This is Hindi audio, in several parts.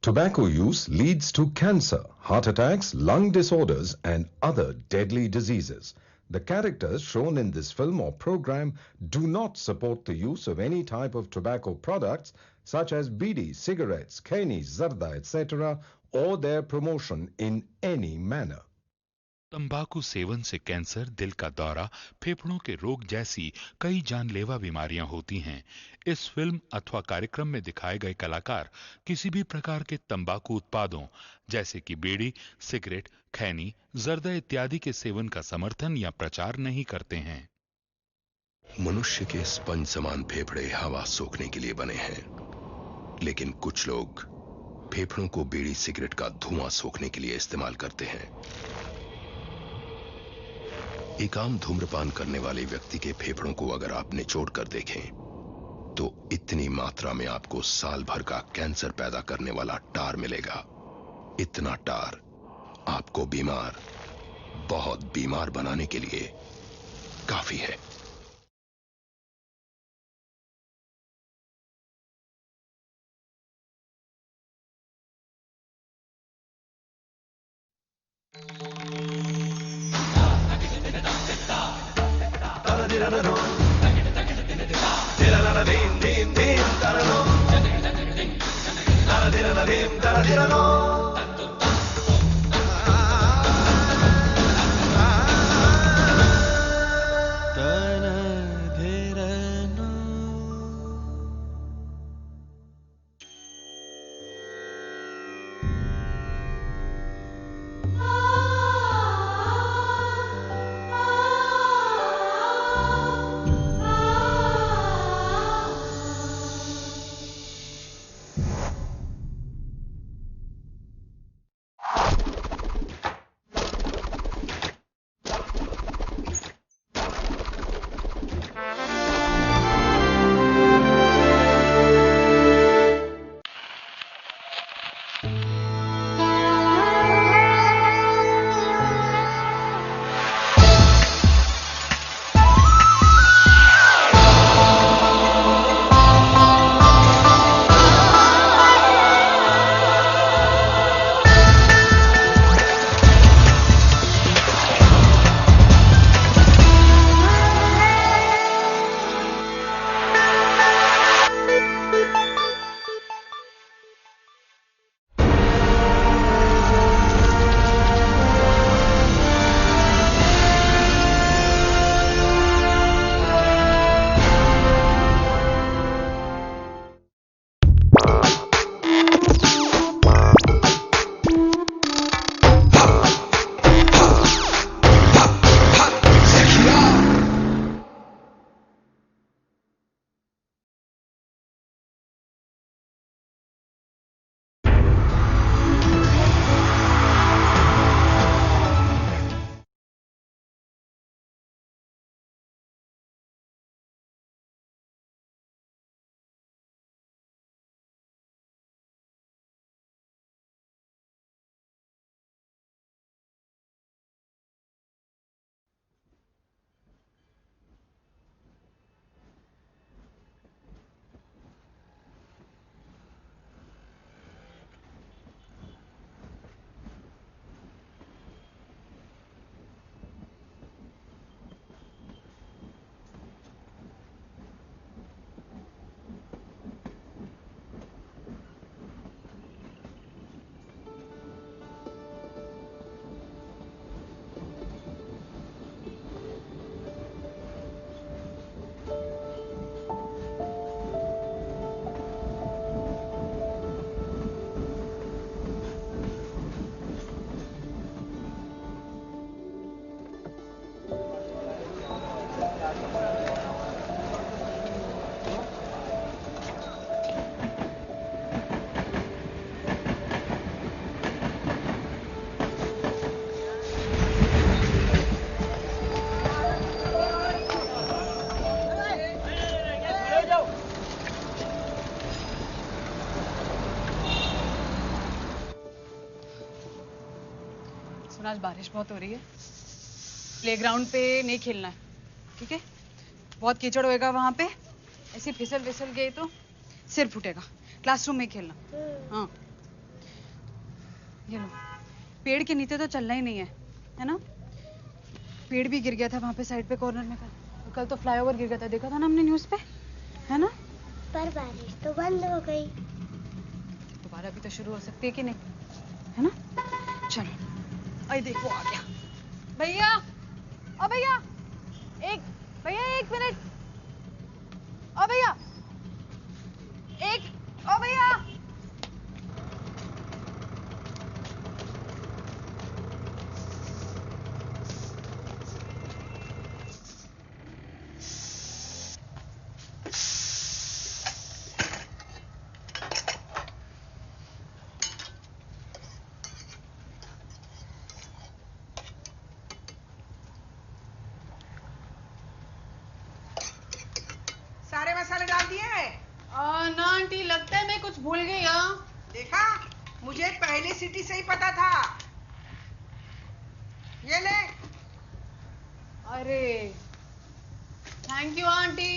Tobacco use leads to cancer, heart attacks, lung disorders and other deadly diseases. The characters shown in this film or program do not support the use of any type of tobacco products such as bidi, cigarettes, khaini, zarda, etc. or their promotion in any manner. तंबाकू सेवन से कैंसर, दिल का दौरा, फेफड़ों के रोग जैसी कई जानलेवा बीमारियां होती हैं। इस फिल्म अथवा कार्यक्रम में दिखाए गए कलाकार किसी भी प्रकार के तंबाकू उत्पादों जैसे कि बीड़ी, सिगरेट, खैनी, जर्दा इत्यादि के सेवन का समर्थन या प्रचार नहीं करते हैं। मनुष्य के स्पंज समान फेफड़े हवा सोखने के लिए बने हैं, लेकिन कुछ लोग फेफड़ों को बीड़ी सिगरेट का धुआं सोखने के लिए इस्तेमाल करते हैं। एक आम धूम्रपान करने वाले व्यक्ति के फेफड़ों को अगर आप निचोड़ कर देखें तो इतनी मात्रा में आपको साल भर का कैंसर पैदा करने वाला टार मिलेगा। इतना टार आपको बीमार, बहुत बीमार बनाने के लिए काफी है। आज बारिश बहुत हो रही है, प्लेग्राउंड पे नहीं खेलना है, ठीक है? बहुत कीचड़ होएगा वहां पे, ऐसे फिसल गए तो सिर फूटेगा। क्लासरूम में खेलना। हाँ ये लो, पेड़ के नीचे तो चलना ही नहीं है ना? पेड़ भी गिर गया था वहां पे साइड पे कॉर्नर में कल तो फ्लाईओवर गिर गया था, देखा था ना हमने न्यूज पे, है ना? पर बारिश तो बंद हो गई। दोबारा भी तो शुरू हो सकती है कि नहीं, है ना? चलो, आई देखो आ गया भैया। ओ भैया, एक मिनट। ओ भैया, ओ भैया। सारे मसाले डाल दिए? ना आंटी, लगता है मैं कुछ भूल गई। देखा, मुझे पहली सीटी से ही पता था। ये ले। अरे थैंक यू आंटी।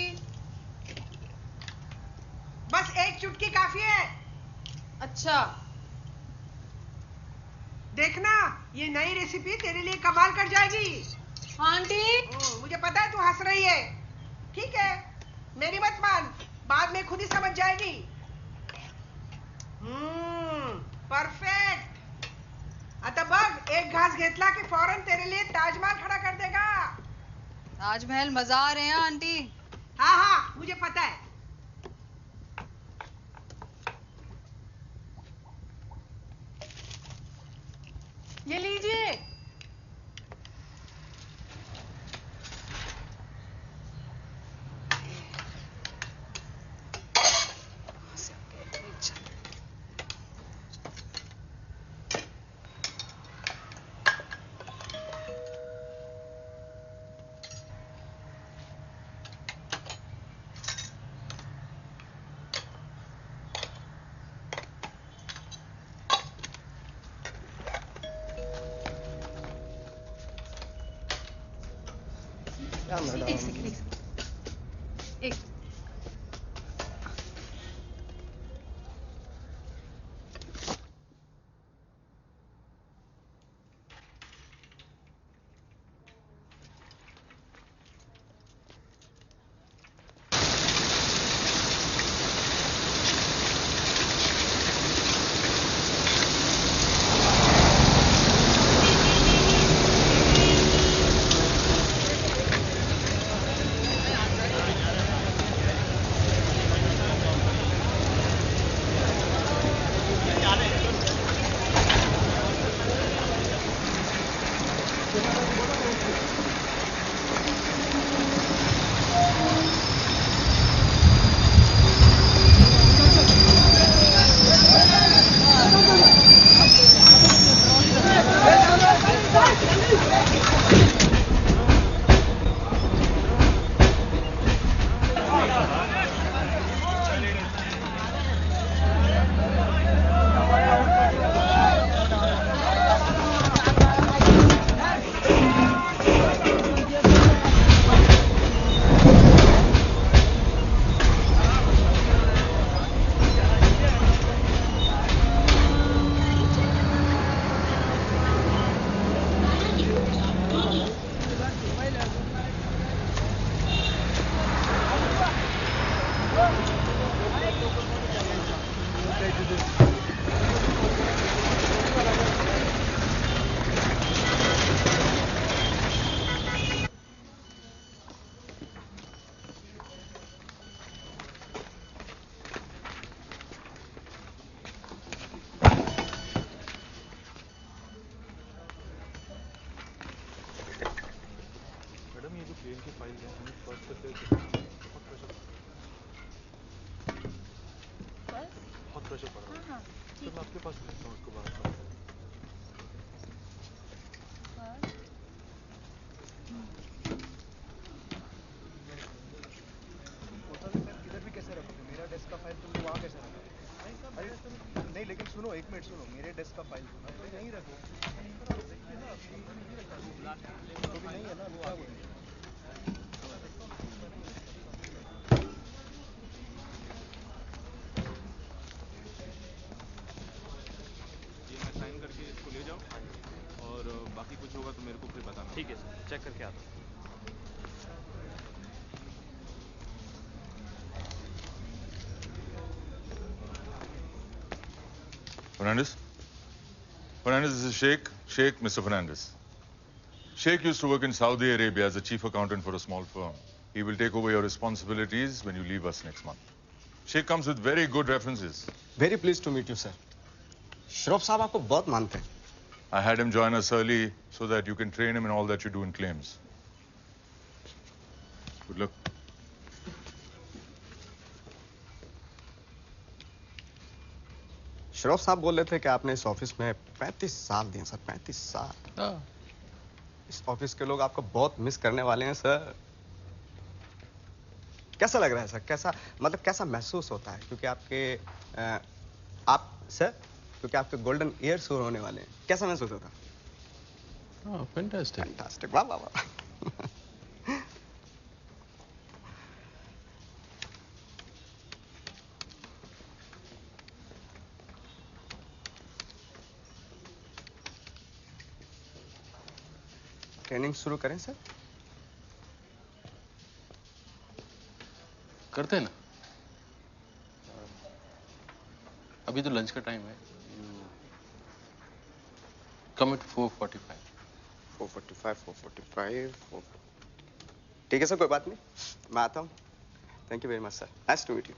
बस एक चुटकी काफी है। अच्छा, देखना, ये नई रेसिपी तेरे लिए कमाल कर जाएगी। आंटी। मुझे पता है तू हंस रही है। ठीक है, मेरी मत मान, बाद में खुद ही समझ जाएगी। परफेक्ट। आता बघ, एक घास घेतला की फौरन तेरे लिए ताजमहल खड़ा कर देगा। ताजमहल मजा आ रहे हैं आंटी। हाँ, मुझे पता है। ये लीजिए। एक सेकंड। सुनो, एक मिनट सुनो, मेरे डेस्क का फाइल यहीं रखो। तो भी नहीं है ना, क्या बोले? ये मैं साइन करके चेक करके आता हूँ। Fernandez? Fernandez, this is Sheikh. Sheikh, Mr. Fernandez. Sheikh used to work in Saudi Arabia as a chief accountant for a small firm. He will take over your responsibilities when you leave us next month. Sheikh comes with very good references. Very pleased to meet you, sir. Shroff साहब आपको बहुत मानते हैं. I had him join us early so that you can train him in all that you do in claims. Good luck. Shroff साहब बोल रहे थे कि आपने इस ऑफिस में 35 साल दिए सर. 35 साल. इस ऑफिस के लोग आपको बहुत मिस करने वाले हैं सर. कैसा लग रहा है सर? कैसा महसूस होता है? क्योंकि आपके गोल्डन ईयर शुरू होने वाले हैं. कैसा महसूस होता है? फैंटास्टिक. वाह वाह वाह. ट्रेनिंग शुरू करें सर? करते हैं ना. अभी तो लंच का टाइम है. कम एट 4:45. 4:45. ठीक है सर, कोई बात नहीं. मैं आता हूँ. Thank you very much sir. Nice to meet you.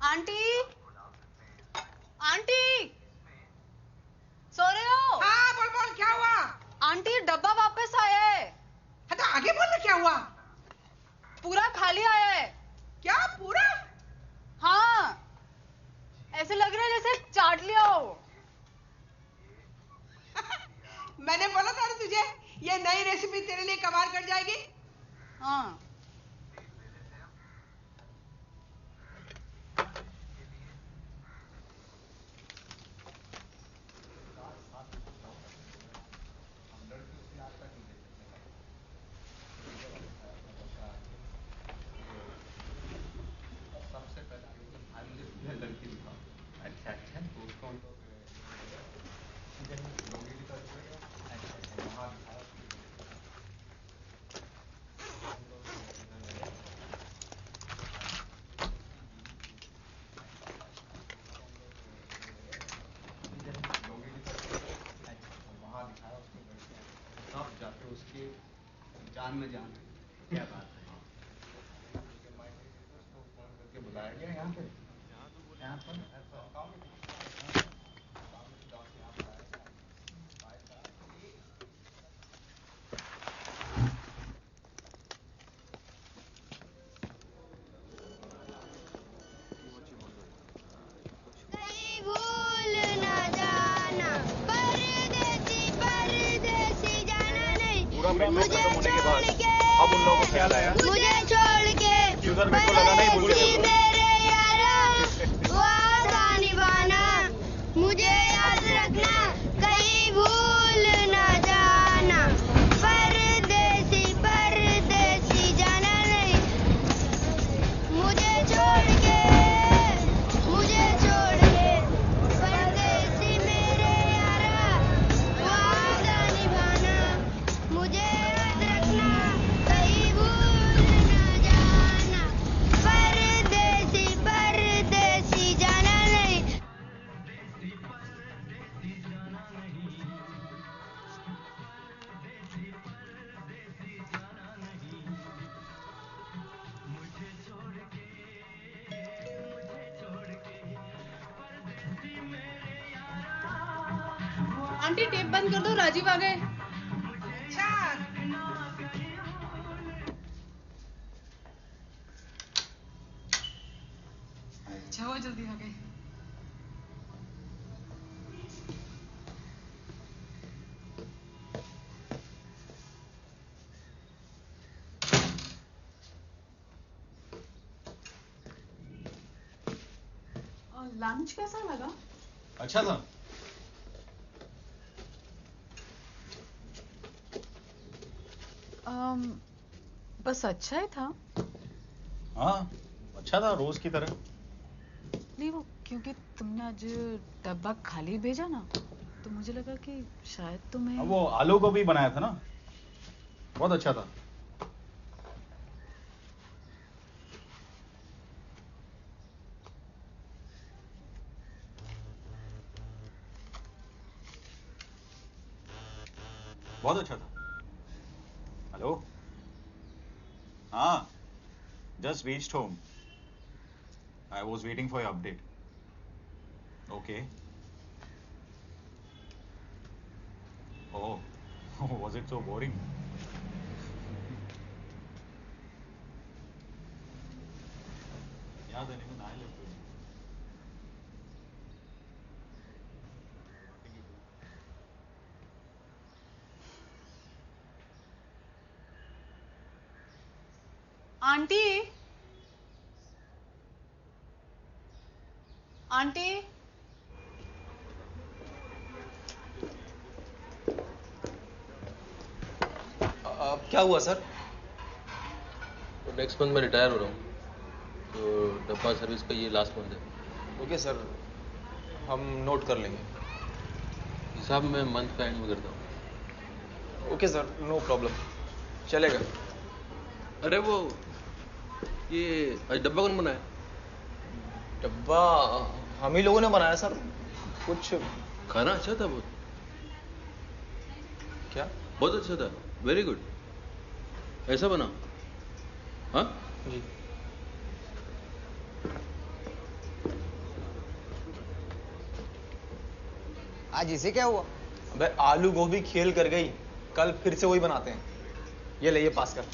Aunty, aunty, सो रहे हो? हाँ बोल बोल, क्या हुआ? आंटी डब्बा वापस आया है. हाँ तो आगे बोल ना, क्या हुआ? पूरा खाली आया है. क्या पूरा? हाँ, ऐसे लग रहा है जैसे चाट लिया हो. मैंने बोला था ना तुझे, ये नई रेसिपी तेरे लिए कमाल कर जाएगी. हाँ. जान में जान क्या बात है बुलाया गया यहाँ पे मुझे होने के बाद अब उन लोगों को ख्याल आया मुझे छोड़ के शुगर मेरे को लगा नहीं भूल गए मेरे यारा वादा निभाना मुझे याद रखना कहीं भूल ना जाना परदेसी परदेसी जाना नहीं मुझे छोड़ के परदेसी मेरे यारा वादा निभाना मुझे आंटी टेप बंद कर दो, राजीव आ गए। अच्छा हुआ जल्दी आ गए। लंच कैसा लगा? अच्छा था। बस अच्छा ही था। हाँ अच्छा था रोज की तरह। नहीं वो क्योंकि तुमने आज डब्बा खाली भेजा ना तो मुझे लगा कि शायद तुम्हें वो आलू गोभी बनाया था ना बहुत अच्छा था। बहुत अच्छा था। हेलो हाँ just reached home. I was waiting for your update. Okay. Oh, was it so boring? याद है नहीं मैं लगता आंटी आंटी क्या हुआ सर? तो नेक्स्ट मंथ में रिटायर हो रहा हूँ तो डब्बा सर्विस का ये लास्ट मंथ है। ओके सर हम नोट कर लेंगे। हिसाब मैं मंथ का एंड में करता हूँ। ओके सर नो प्रॉब्लम चलेगा। अरे वो ये आज डब्बा कौन बनाया? डब्बा हम ही लोगों ने बनाया सर। कुछ खाना अच्छा था बहुत। क्या? बहुत अच्छा था वेरी गुड। ऐसा बना? हाँ जी। आज इसे क्या हुआ? अबे आलू गोभी खेल कर गई कल फिर से वही बनाते हैं। ये ले ये पास कर।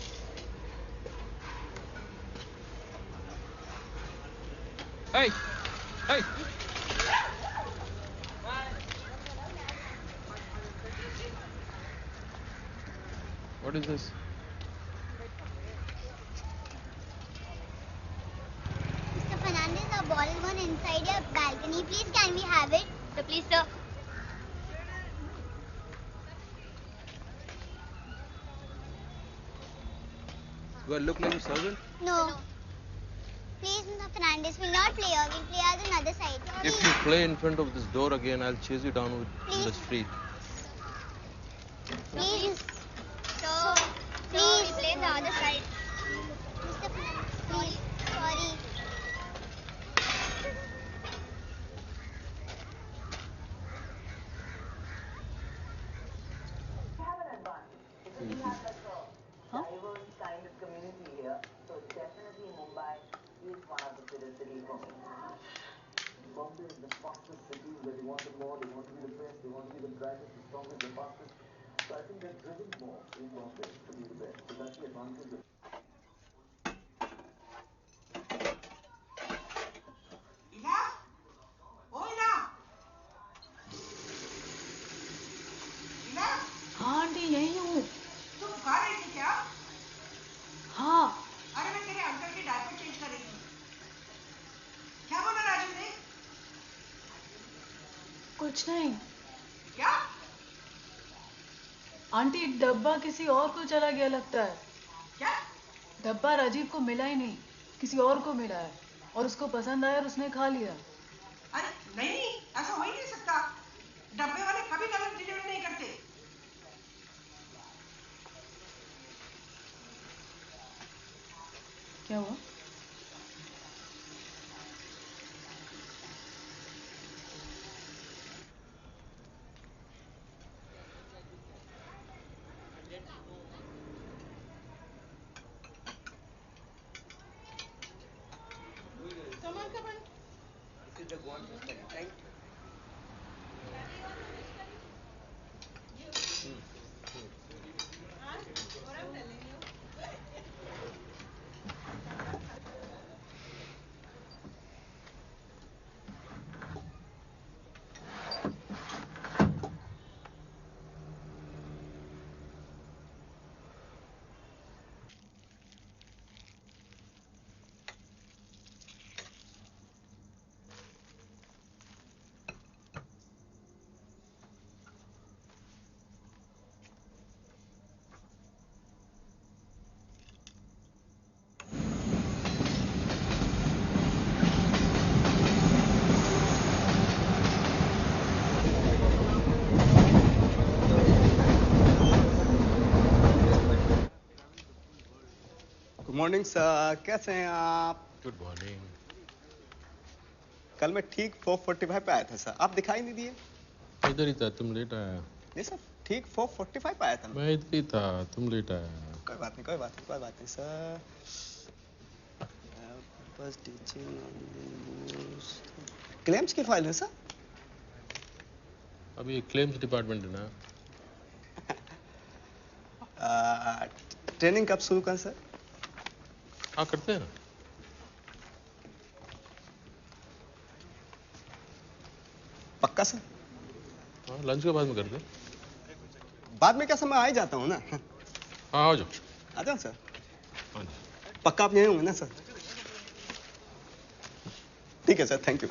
Hey! Hey! What is this? Mr. Fernandez, our ball is gone inside your balcony. Please, can we have it? So please, sir. Do I look like a servant? No. Please, Mr. Fernandez, we'll not play here. We'll play on the other side. If you play in front of this door again, I'll chase you down in the street. Please. So, please play on the other side. Mr. Fernandez, please. Sorry. Huh? Kind of community here, so definitely Mumbai is one of the fittest cities for me. Bombay is the fastest city where they want the more, they want to be the best, they want to be the brightest, the strongest, the fastest. So I think they're driven more in Bombay to be the best. So that's the advantage of Ina? Oh, Ina! Ina? हाँ आंटी यही हूँ। तू बुखा रही थी क्या? हाँ। अरे मैं तेरे अंकल की डायपर चेंज कर रही थी। क्या बोला राजू ने? कुछ नहीं। क्या? आंटी डब्बा किसी और को चला गया लगता है। क्या? डब्बा राजीव को मिला ही नहीं, किसी और को मिला है और उसको पसंद आया और उसने खा लिया। अरे नहीं, ऐसा हो ही नहीं सकता। डब्बे वाले कभी गलत डिलीवरी नहीं करते। क्या हुआ? Come on. This is the one to study, right? What I'm telling you. Good morning sir, कैसे हैं आप? Good morning. कल मैं ठीक 4:45 पे आया था सर, आप दिखाई नहीं दिए। इधर ही था, तुम लेट आया। नहीं सर, ठीक 4:45 पे आया था मैं इधर ही था, तुम लेट आया। कोई बात नहीं सर। बस टीचिंग क्लेम्स की फाइल है सर। अभी क्लेम्स डिपार्टमेंट है ना। ट्रेनिंग कब शुरू करें सर? हाँ करते हैं ना। पक्का सर? हाँ लंच के बाद में करते हैं। बाद में क्या समय आ ही जाता हूँ ना। हाँ आ जाओ। आ जाओ सर। हाँ जी। पक्का आप यहीं होंगे ना सर? ठीक है सर, थैंक यू।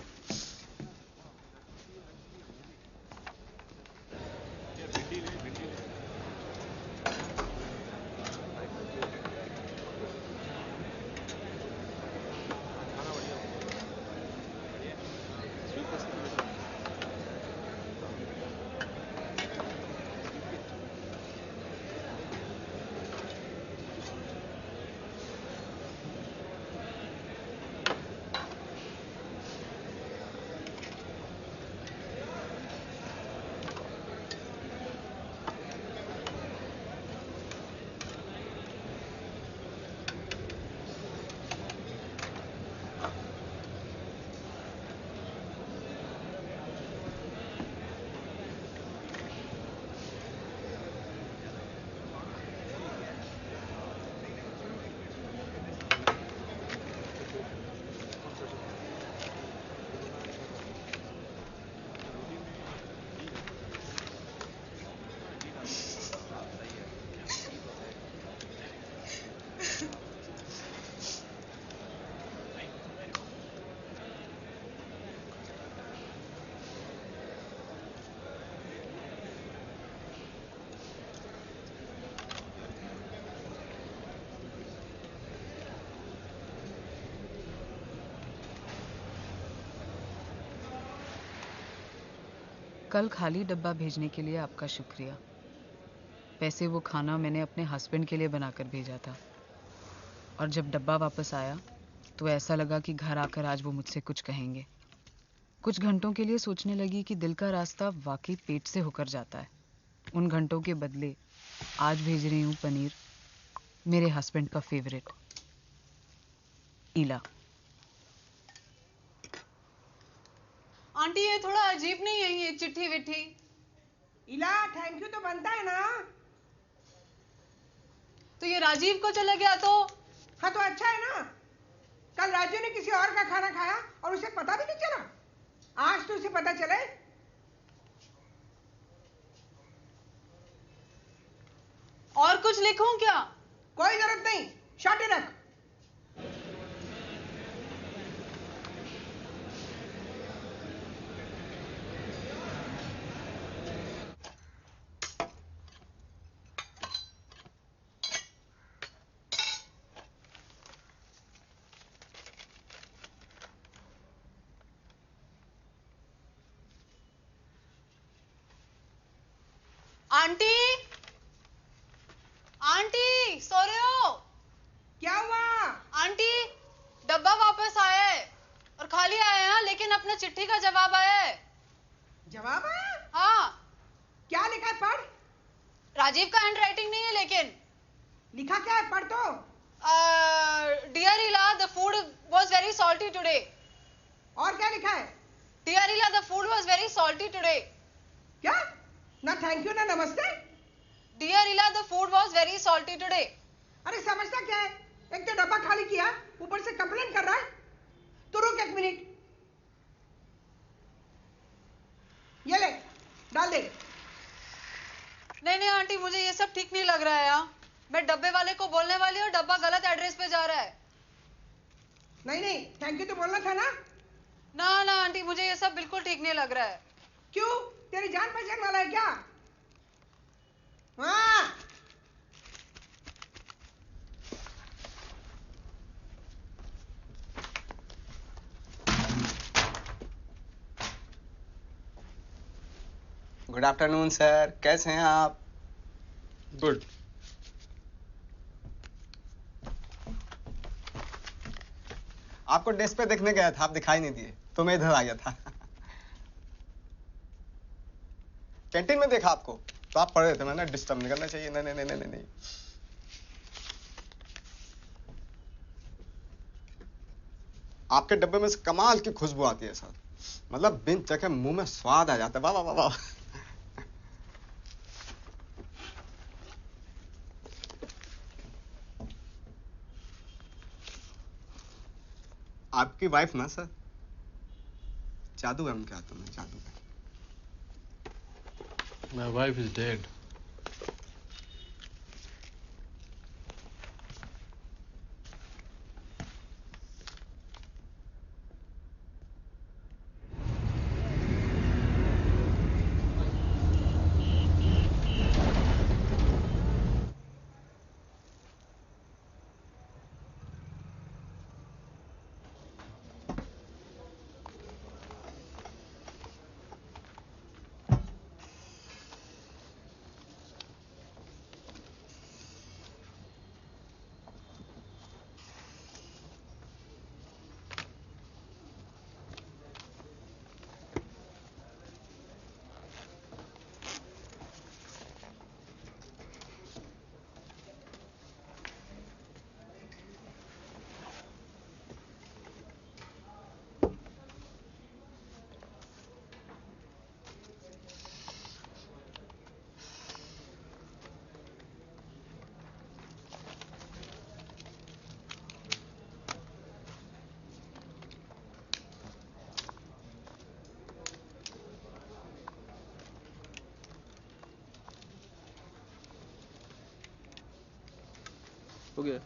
कल खाली डब्बा भेजने के लिए आपका शुक्रिया। वैसे वो खाना मैंने अपने हस्बैंड के लिए बनाकर भेजा था, और जब डब्बा वापस आया तो ऐसा लगा कि घर आकर आज वो मुझसे कुछ कहेंगे। कुछ घंटों के लिए सोचने लगी कि दिल का रास्ता वाकई पेट से होकर जाता है। उन घंटों के बदले आज भेज रही हूँ पनीर, मेरे हस्बैंड का फेवरेट। ईला। आंटी ये थोड़ा अजीब नहीं है ये चिट्ठी विट्ठी? इला थैंक यू तो बनता है ना। तो ये राजीव को चला गया तो? हाँ तो अच्छा है ना। कल राजीव ने किसी और का खाना खाया और उसे पता भी नहीं चला। आज तो उसे पता चले। और कुछ लिखूं क्या? कोई जरूरत नहीं, शॉर्ट ही रख। आंटी, आंटी सो रहे हो? क्या हुआ? आंटी डब्बा वापस आया है और खाली आया है, लेकिन अपना चिट्ठी का जवाब आया है। जवाब आया? हाँ। क्या लिखा है पढ़? राजीव का हैंड राइटिंग नहीं है, लेकिन लिखा क्या है पढ़ तो। डियर इला, the food was very salty today. और क्या लिखा है? डियर इला, the food was very salty today. क्या? ना थैंक यू ना नमस्ते। डियर इला, the food was very salty today. अरे समझता क्या है? एक तो डब्बा खाली किया, ऊपर से कंप्लेन कर रहा है। तो रुक एक मिनट, ये ले डाल दे। नहीं नहीं आंटी, मुझे ये सब ठीक नहीं लग रहा है यार। मैं डब्बे वाले को बोलने वाली हूँ, डब्बा गलत एड्रेस पे जा रहा है। नहीं नहीं थैंक यू तो बोलना था ना। ना ना आंटी, मुझे ये सब बिल्कुल ठीक नहीं लग रहा है। क्यों? तेरी जान पहचान वाला है क्या? हाँ। गुड आफ्टरनून सर, कैसे हैं आप? गुड। आपको डेस्क पे देखने गया था, आप दिखाई नहीं दिए तो मैं इधर आ गया था। कैंटीन में देखा आपको तो आप पढ़ रहे थे, मैंने डिस्टर्ब नहीं करना चाहिए। नहीं नहीं नहीं नहीं नहीं। आपके डब्बे में से कमाल की खुशबू आती है सर, मतलब बिन चखे मुंह में स्वाद आ जाता है। वाह वाह वाह वाह। आपकी वाइफ ना सर, जादू है उनके हाथों में, जादू है। My wife is dead. हो गया।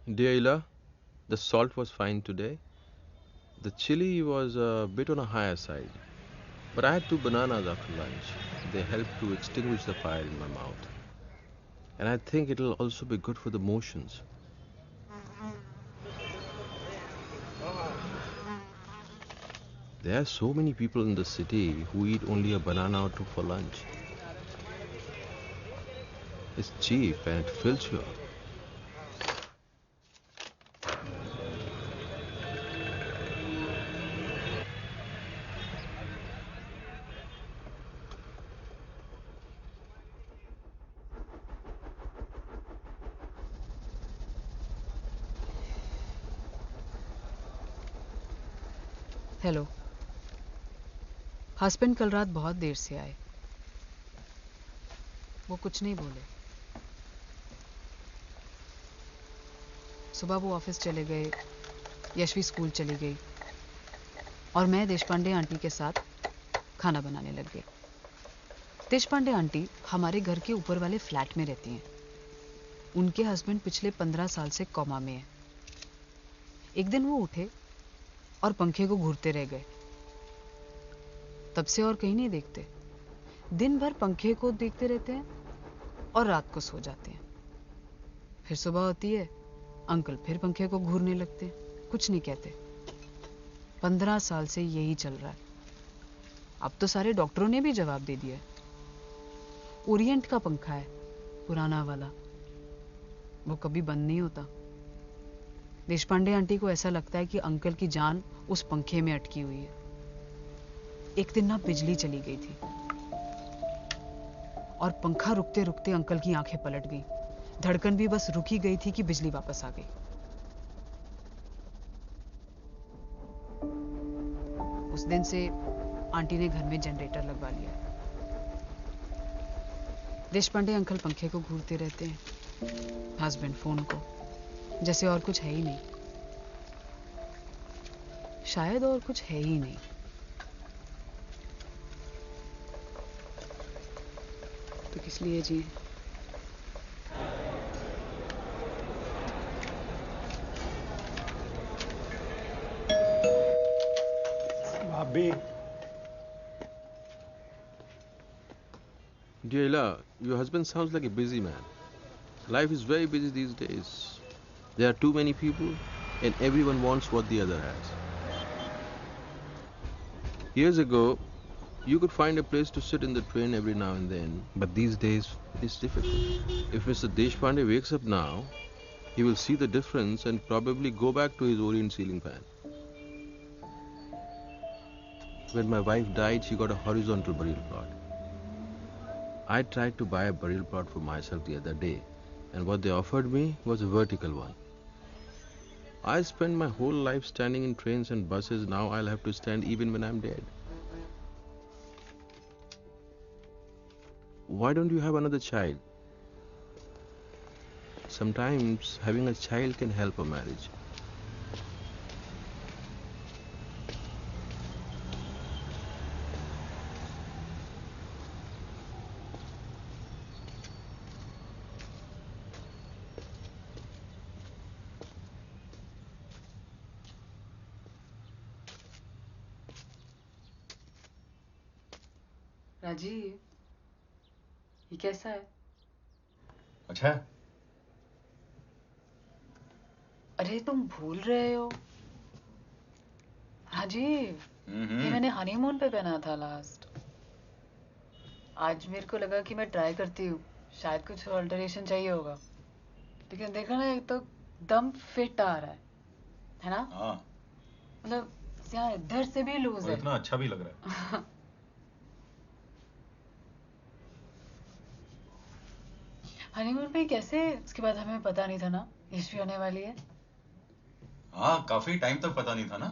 Dear Ila, the salt was fine today. The chili was a bit on a higher side. But I had 2 bananas after lunch. They helped to extinguish the fire in my mouth. And I think it'll also be good for the motions. There are so many people in the city who eat only a banana or 2 for lunch. It's cheap and it fills you up. Hello. Husband कल रात बहुत देर से आए। वो कुछ नहीं बोले। सुबह वो ऑफिस चले गए, यशवी स्कूल चली गई और मैं देशपांडे आंटी के साथ खाना बनाने लग गई। देशपांडे आंटी हमारे घर के ऊपर वाले फ्लैट में रहती हैं। उनके हस्बैंड पिछले 15 साल से कोमा में हैं। एक दिन वो उठे और पंखे को घूरते रह गए। तब से और कहीं नहीं देखते। दिन भर पंखे को देखते रहते हैं और रात को सो जाते हैं। फिर सुबह होती है, अंकल फिर पंखे को घूरने लगते हैं, कुछ नहीं कहते। 15 साल से यही चल रहा है। अब तो सारे डॉक्टरों ने भी जवाब दे दिया है। ओरिएंट का पंखा है, पुराना वाला, वो कभी बंद नहीं होता। देशपांडे आंटी को ऐसा लगता है कि अंकल की जान उस पंखे में अटकी हुई है। एक दिन ना बिजली चली गई थी और पंखा रुकते रुकते अंकल की आंखें पलट गई। धड़कन भी बस रुकी गई थी कि बिजली वापस आ गई। उस दिन से आंटी ने घर में जनरेटर लगवा लिया। देशपांडे अंकल पंखे को घूरते रहते हैं, हस्बैंड फोन को, जैसे और कुछ है ही नहीं। शायद और कुछ है ही नहीं। तो किस लिए जी? भाभी। Dear Ila, your husband sounds like a busy man. Life is very busy these days. There are too many people and everyone wants what the other has. Years ago, you could find a place to sit in the train every now and then, but these days it's difficult. If Mr. Deshpande wakes up now, he will see the difference and probably go back to his Orient ceiling fan. When my wife died, she got a horizontal burial plot. I tried to buy a burial plot for myself the other day, and what they offered me was a vertical one. I spent my whole life standing in trains and buses. Now I'll have to stand even when I'm dead. Why don't you have another child? Sometimes having a child can help a marriage. Rajiv, ये कैसा है? अच्छा है। अरे तुम भूल रहे हो राजीव, ये मैंने हनीमून पे पहना था लास्ट। आज मेरे को लगा कि मैं ट्राई करती हूँ, शायद कुछ अल्टरेशन चाहिए होगा। लेकिन देखा ना, एक तो दम फिट आ रहा है ना? हाँ। मतलब यहाँ इधर से भी लूज है। इतना अच्छा भी लग रहा है। हनीमून पे कैसे? उसके बाद हमें पता नहीं था ना यशवी आने वाली है। हाँ, काफी टाइम तक पता नहीं था ना।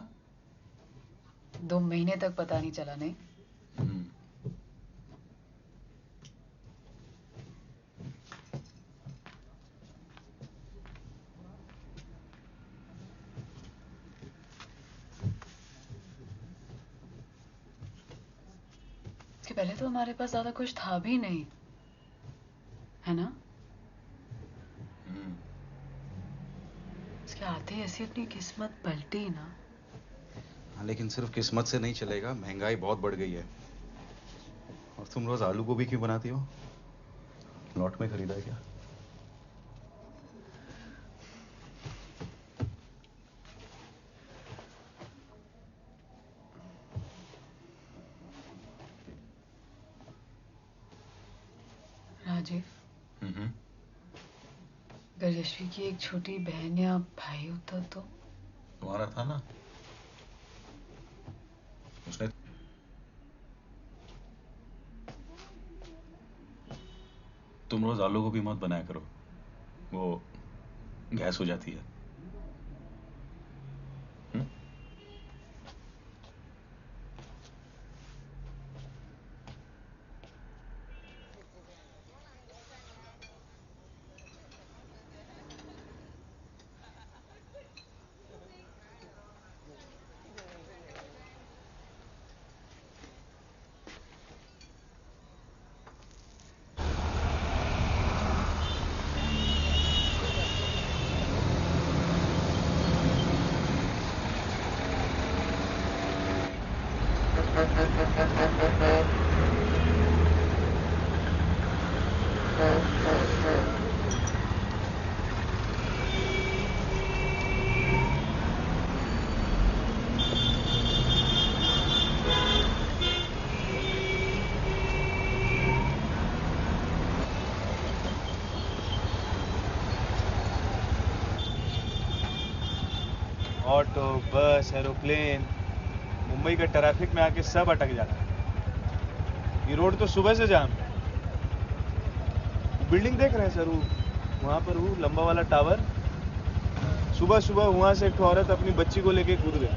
2 महीने तक पता नहीं चला। नहीं इसके पहले तो हमारे पास ज्यादा कुछ था भी नहीं, है ना? उसके आते ऐसी अपनी किस्मत पलटी ना। हाँ, लेकिन सिर्फ किस्मत से नहीं चलेगा, महंगाई बहुत बढ़ गई है। और तुम रोज आलू गोभी क्यों बनाती हो? लॉट में खरीदा है क्या? राजीव, अगर यशवी की एक छोटी बहन या भाई होता तो? तुम्हारा था ना, उसने। तुम रोज आलू गोभी मत बनाया करो, वो गैस हो जाती है। ऑटो, बस, एरोप्लेन, मुंबई के ट्रैफिक में आके सब अटक जाता है। ये रोड तो सुबह से जाम है। बिल्डिंग देख रहे हैं सर, वहां पर वो लंबा वाला टावर। सुबह सुबह वहां से एक औरत अपनी बच्ची को लेके कूद गई।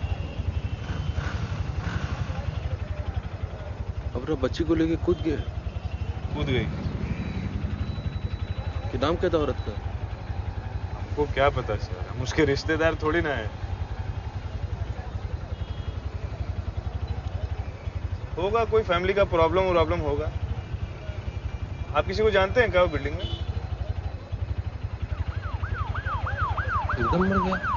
अपना बच्ची को लेके कूद गई। कि नाम क्या था औरत का? हमको क्या पता सर, हम उसके रिश्तेदार थोड़ी ना है। होगा कोई फैमिली का प्रॉब्लम होगा। आप किसी को जानते हैं क्या वो बिल्डिंग में? एकदम मर गया।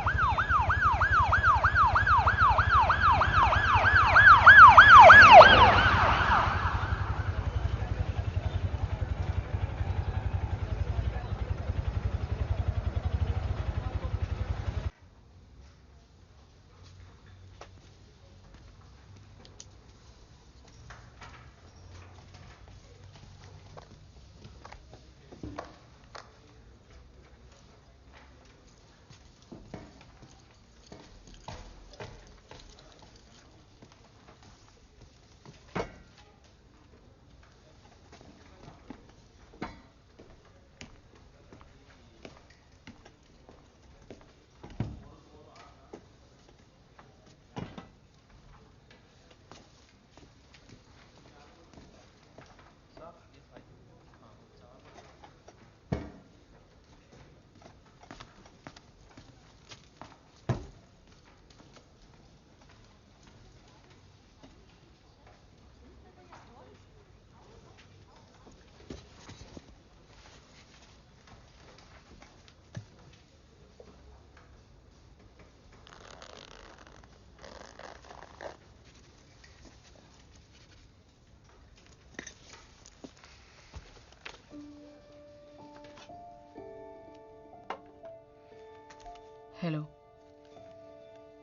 हेलो,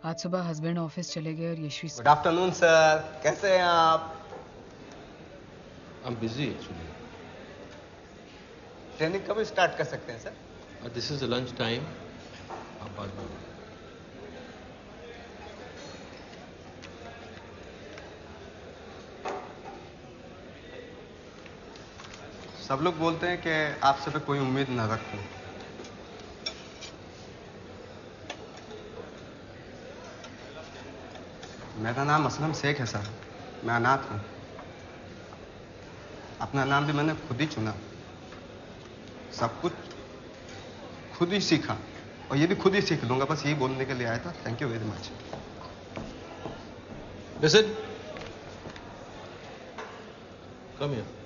आज सुबह हस्बैंड ऑफिस चले गए और यशवी। गुड आफ्टरनून सर, कैसे हैं आप? I am busy actually. Training कब स्टार्ट कर सकते हैं sir? This is lunch time. आप बाद में। सब लोग बोलते हैं कि आपसे पे कोई उम्मीद न रखूं। मेरा नाम असलम शेख है सर, मैं अनाथ हूं। अपना नाम भी मैंने खुद ही चुना, सब कुछ खुद ही सीखा और ये भी खुद ही सीख लूंगा, बस यही बोलने के लिए आया था। Thank you very much. Listen, come here.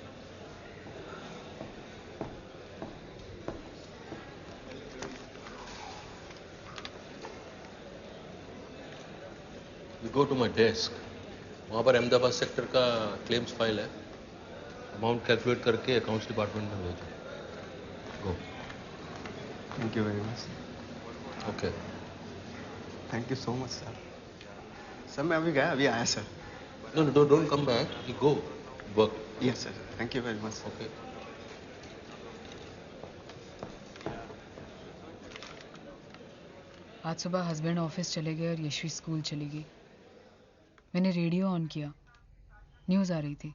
go to my desk. वहाँ पर अहमदाबाद सेक्टर का क्लेम्स फाइल है. अमाउंट कैलकुलेट करके अकाउंट्स डिपार्टमेंट में भेजो. Go. Thank you very much. Okay. Thank you so much sir. Sir मैं अभी गया, अभी आया sir. No, don't come back. You go. Work. Yes sir. Thank you very much. Okay. आज सुबह हस्बैंड ऑफिस चले गए और यशवी स्कूल चली गई. मैंने रेडियो ऑन किया. न्यूज़ आ रही थी.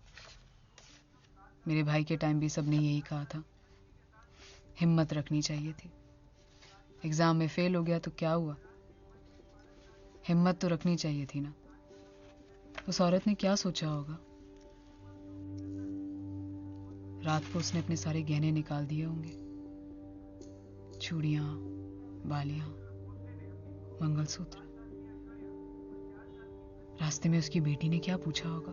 मेरे भाई के टाइम भी सबने यही कहा था, हिम्मत रखनी चाहिए थी. एग्जाम में फेल हो गया तो क्या हुआ, हिम्मत तो रखनी चाहिए थी ना. उस औरत ने क्या सोचा होगा. रात को उसने अपने सारे गहने निकाल दिए होंगे. चूड़ियां, बालियां, मंगलसूत्र. रास्ते में उसकी बेटी ने क्या पूछा होगा.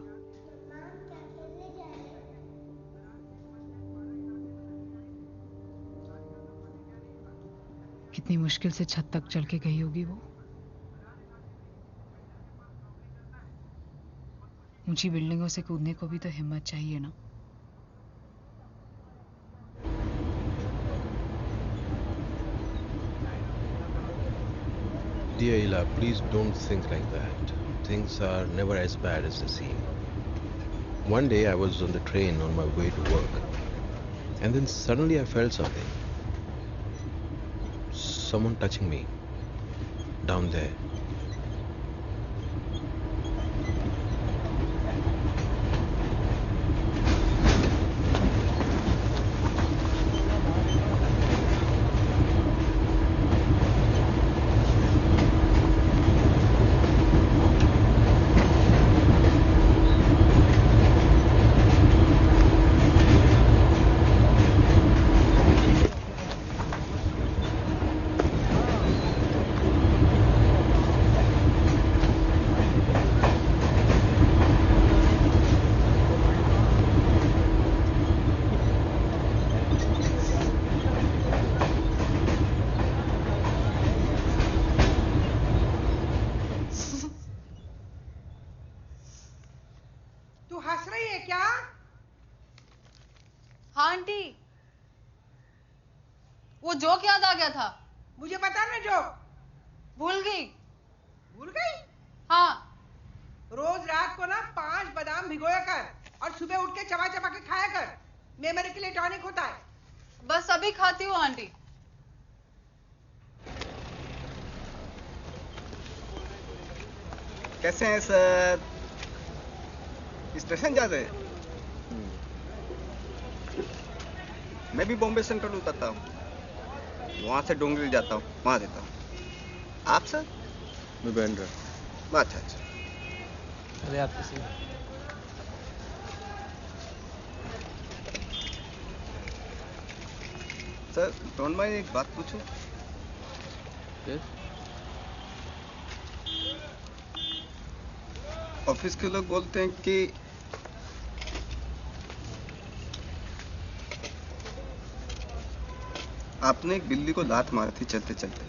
कितनी मुश्किल से छत तक चल के गई होगी वो. ऊंची बिल्डिंगों से कूदने को भी तो हिम्मत चाहिए ना. Dear Ila, please don't think like that. Things are never as bad as they seem. One day I was on the train on my way to work, and then suddenly I felt something. Someone touching me down there. वो जोक याद आ गया था. मुझे पता ना जोक. भूल गई. भूल गई? हाँ. रोज रात को ना 5 बादाम भिगोया कर और सुबह उठ के चबा चबा के खाया कर. मेमोरी के लिए टॉनिक होता है. बस अभी खाती हूँ आंटी. कैसे हैं सर? स्टेशन जा रहे हैं? मैं भी बॉम्बे सेंट्रल उतरता हूँ, वहां से डोंगरी जाता हूँ, वहां देता हूँ. आप सर? मैं बैंड्रा. अच्छा अच्छा. अरे आप किसी सर डोंट माइंड एक बात पूछूं? Yes? ऑफिस के लोग बोलते हैं कि आपने एक बिल्ली को लात मारी थी चलते चलते.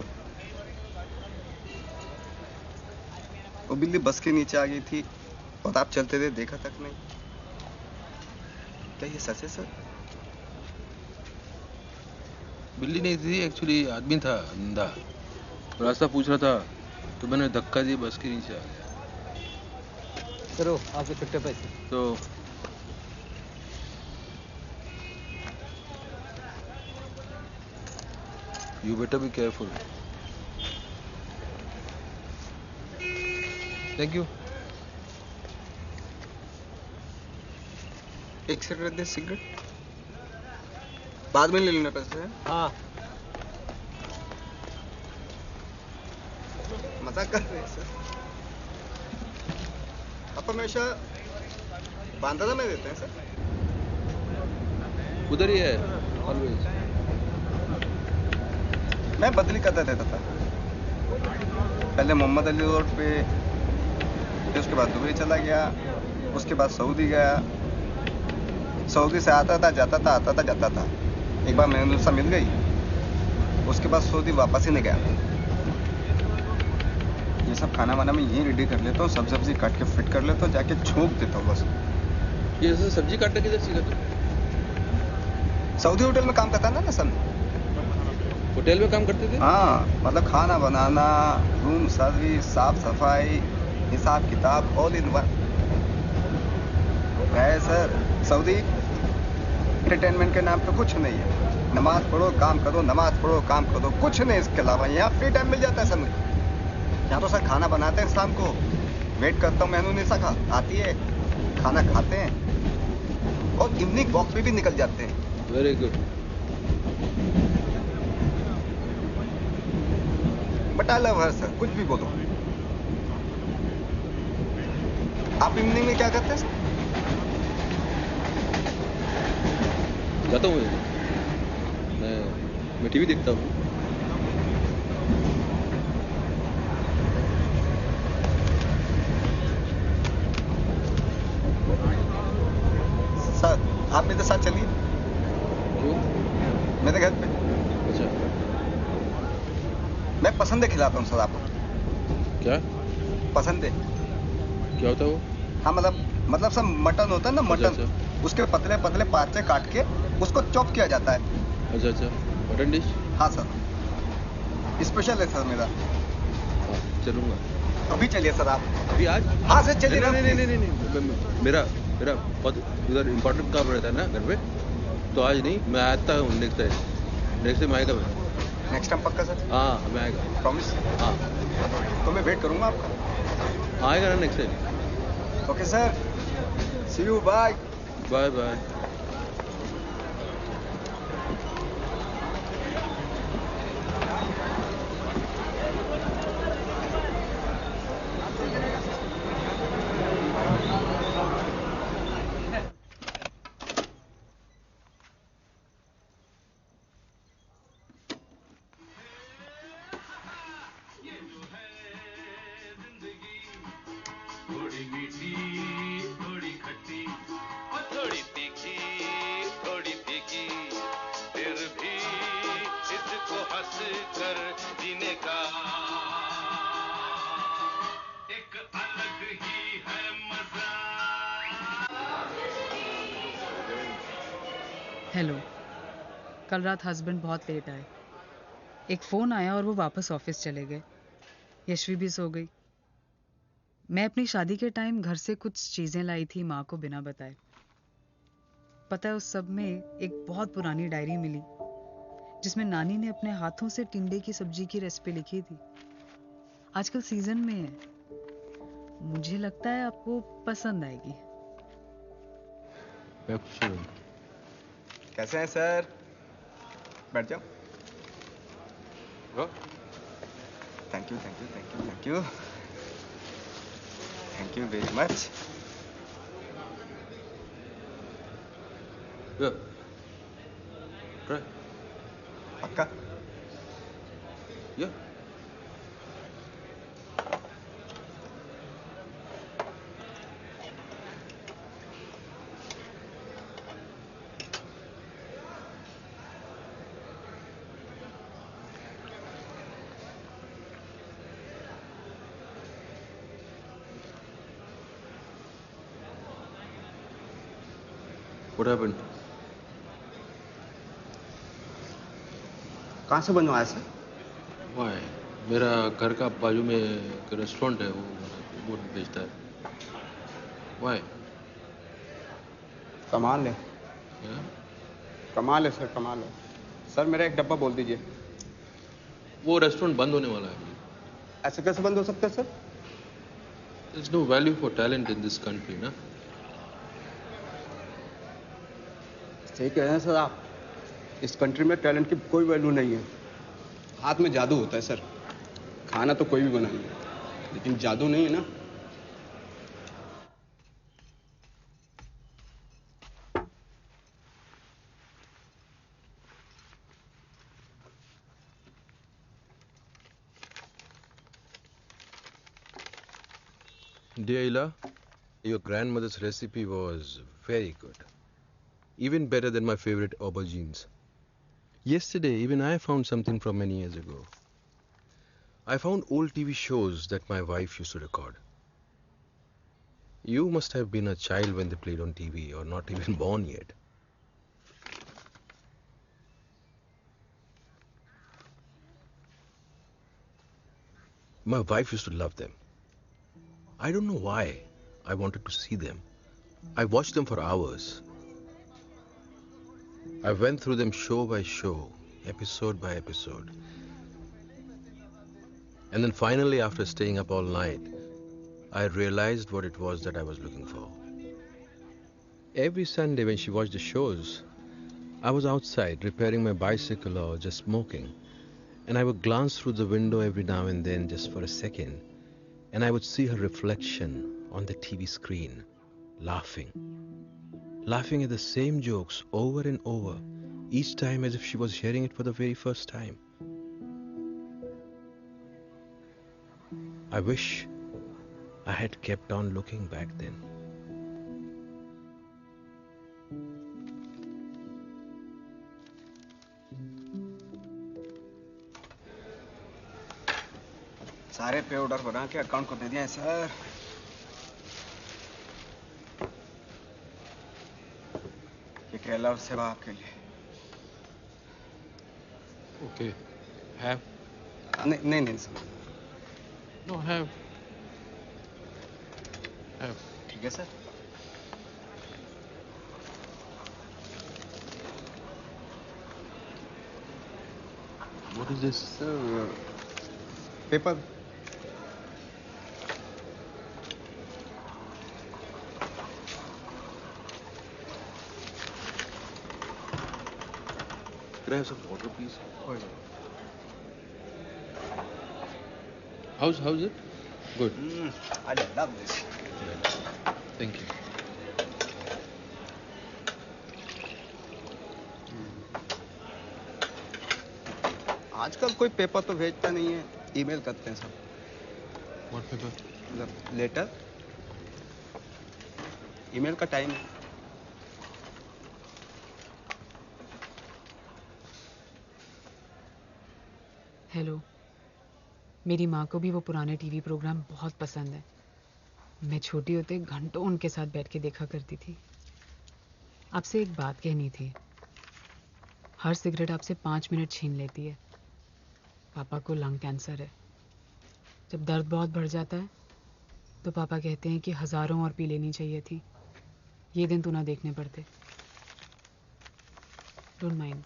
वो बिल्ली बस के नीचे आ गई थी और आप चलते थे, देखा तक नहीं. क्या ये सच है सर? बिल्ली नहीं थी, एक्चुअली आदमी था, अंधा. रास्ता पूछ रहा था तो मैंने धक्का दिया, बस के नीचे आ गया. करो आपके छुट्टे पैसे. तो you better be careful. Thank you. एक सिगरेट दे. सिगरेट बाद में ले लेना पैसे. हाँ. मजाक कर रहे हैं सर. आप हमेशा बांधा में देते हैं सर? उधर ही है ऑलवेज. मैं बदली करता देता था. पहले मोहम्मद अली रोड पे, फिर उसके बाद दुबई चला गया, उसके बाद सऊदी गया. सऊदी से आता था जाता था, आता था जाता था. एक बार मेहनत मिल गई, उसके बाद सऊदी वापस ही नहीं गया. ये सब खाना वाना मैं यहीं रेडी कर लेता हूँ, सब सब्जी काट के फिट कर लेता हूँ, जाके छोंक देता हूँ बस। ये ऐसे सब्जी काटने किधर सीखा तू? सऊदी होटल में काम करता ना सन। होटल में काम करते थे? हाँ, मतलब खाना बनाना, रूम सर्विस, साफ सफाई, हिसाब किताब, ऑल इन वन है सर। सऊदी एंटरटेनमेंट के नाम पे कुछ नहीं है। नमाज पढ़ो काम करो, नमाज पढ़ो काम करो, कुछ नहीं इसके अलावा। यहाँ फ्री टाइम मिल जाता है सर मुझे। यहाँ तो सर खाना बनाते हैं शाम को, वेट करता हूँ मेनू नहीं सका आती है, खाना खाते हैं और इवनिंग वॉक पे भी निकल जाते हैं। Very good. But I love her sir, कुछ भी बोलो। आप इवनिंग में क्या करते हैं सर? जाता हूँ मैं टीवी देखता हूँ। सर आप मेरे साथ चलिए। क्यों? मेरे घर पे। अच्छा। मैं पसंदे खिलाता हूँ सर आपको। क्या? पसंदे। क्या होता है वो? हाँ मतलब सर मटन होता है ना, मटन। अच्छा। उसके पतले पतले पार्चे काट के उसको चॉप किया जाता है। अच्छा अच्छा, मटन डिश? हाँ सर, स्पेशल है सर मेरा। हाँ, चलूंगा। अभी चलिए सर आप। अभी आज? हाँ सर चलिए। नहीं, मेरा बहुत उधर इम्पोर्टेंट काम रहता है ना घर पे, तो आज नहीं, मैं आता हूँ नेक्स्ट टाइम आएगा मैं। नेक्स्ट टाइम पक्का सर? हाँ मैं आएगा। प्रॉमिस? हाँ। तो मैं वेट करूंगा आपका। आएगा ना next time. Okay sir, see you, bye. Bye bye. Hello. कल रात हस्बैंड बहुत लेट आए। एक फ़ोन आया और वो वापस ऑफिस चले गए। यशवी भी सो गई। मैं अपनी शादी के टाइम घर से कुछ चीज़ें लाई थी माँ को बिना बताए। पता है उस सब में एक बहुत पुरानी डायरी मिली जिसमें नानी ने अपने हाथों से टिंडे की सब्जी की रेसिपी लिखी थी। आजकल सीजन में है। मुझे लगता है आपको पसंद आएगी। मैं खुश हूँ। कैसे हैं सर? बैठ जाओ। Thank you thank you thank you thank you thank you very much. पक्का? या What happened? कहाँ से बनवाया सर? Why? मेरा घर का बाजू में एक रेस्टोरेंट है, वो बेचता है। Why? कमाल है। Yeah? कमाल है सर, कमाल है। सर मेरा एक डब्बा बोल दीजिए। वो रेस्टोरेंट बंद होने वाला है। ऐसे कैसे बंद हो सकता है sir? There's no value for talent in this country, ना? सही कह रहे हैं सर आप। इस कंट्री में टैलेंट की कोई वैल्यू नहीं है। हाथ में जादू होता है सर। खाना तो कोई भी बना ले, लेकिन जादू नहीं है ना। Dear Ila, your grandmother's recipe was very good. Even better than my favorite aubergines. Yesterday, even I found something from many years ago. I found old TV shows that my wife used to record. You must have been a child when they played on TV, or not even born yet. My wife used to love them. I don't know why I wanted to see them. I watched them for hours. I went through them show by show, episode by episode. And then finally, after staying up all night, I realized what it was that I was looking for. Every Sunday when she watched the shows, I was outside repairing my bicycle or just smoking. And I would glance through the window every now and then just for a second, and I would see her reflection on the TV screen, laughing at the same jokes over and over, each time as if she was hearing it for the very first time. I wish I had kept on looking back then. सारे पे ऑर्डर बना के अकाउंट को दे दिया है सर। ये केला और सेवा आपके लिए। Okay, have? नहीं सर। No, have. ठीक है sir. What is this? Sir, paper. Could I have some water, please? How's it? Good. I love this. Thank you. आजकल कोई पेपर तो भेजता नहीं है, ईमेल करते हैं सब। What paper? मतलब लेटर। ईमेल का टाइम है। हेलो। मेरी माँ को भी वो पुराने टीवी प्रोग्राम बहुत पसंद है। मैं छोटी होते घंटों उनके साथ बैठ के देखा करती थी। आपसे एक बात कहनी थी। हर सिगरेट आपसे 5 मिनट छीन लेती है। पापा को लंग कैंसर है। जब दर्द बहुत बढ़ जाता है तो पापा कहते हैं कि हजारों और पी लेनी चाहिए थी। ये दिन तो ना देखने पड़ते। Don't mind.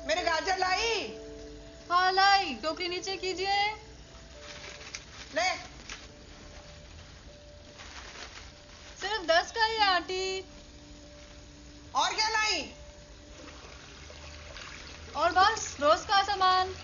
मेरे गाजर लाई? हाँ लाई। टोकरी नीचे कीजिए। ले। सिर्फ 10 का ही है आंटी। और क्या लाई? और बस रोज का सामान।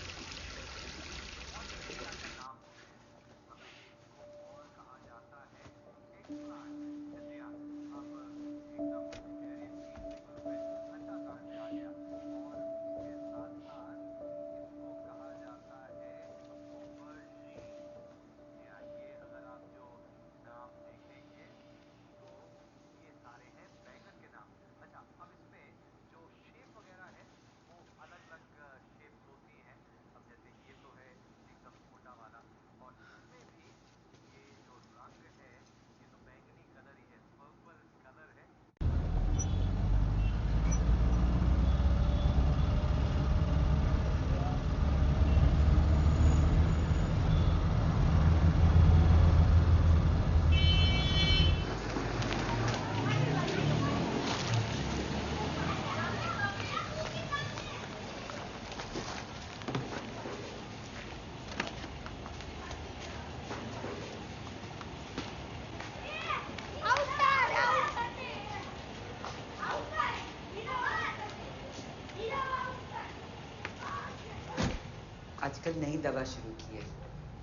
आजकल नई दवा शुरू की है,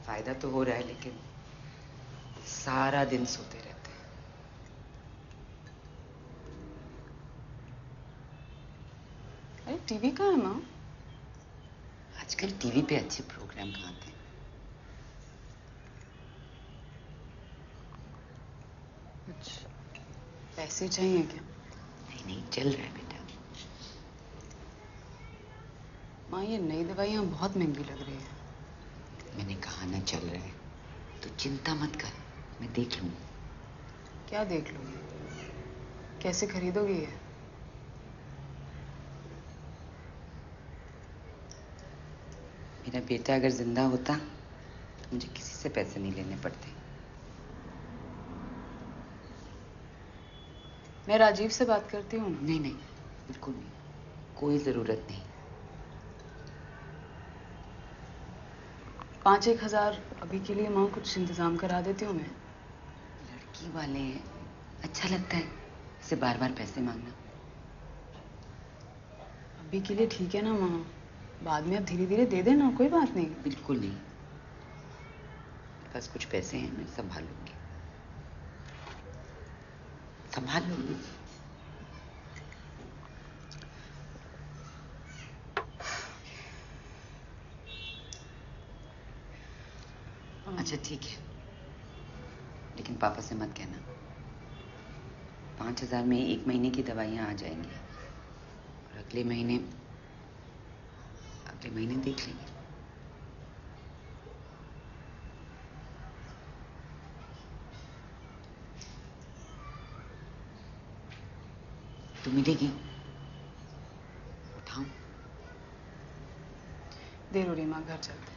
फायदा तो हो रहा है लेकिन सारा दिन सोते रहते हैं। अरे टीवी कहाँ है माँ? आजकल टीवी पे अच्छे प्रोग्राम कहाँ आते हैं? अच्छा, पैसे चाहिए क्या? नहीं नहीं, चल रहा है बेटा। माँ ये नई दवाइयाँ बहुत महंगी लग रही है। मैंने कहा ना चल रहा है, तो चिंता मत कर, मैं देख लूंगी। क्या देख लोगी? कैसे खरीदोगी ये? मेरा बेटा अगर जिंदा होता तो मुझे किसी से पैसे नहीं लेने पड़ते। मैं राजीव से बात करती हूँ। नहीं नहीं, बिल्कुल नहीं, कोई जरूरत नहीं। 5-1 हजार अभी के लिए माँ कुछ इंतजाम करा देती हूँ मैं। लड़की वाले हैं, अच्छा लगता है इसे बार बार पैसे मांगना। अभी के लिए ठीक है ना माँ, बाद में अब धीरे धीरे दे देना, कोई बात नहीं। बिल्कुल नहीं, बस कुछ पैसे हैं, मैं संभाल लूंगी, संभाल लूंगी। अच्छा ठीक है, लेकिन पापा से मत कहना। 5,000 में 1 महीने की दवाइयाँ आ जाएंगी और अगले महीने देख लेंगे। तो मिलेगी? उठाऊं? देर हो रही माँ, घर चलते।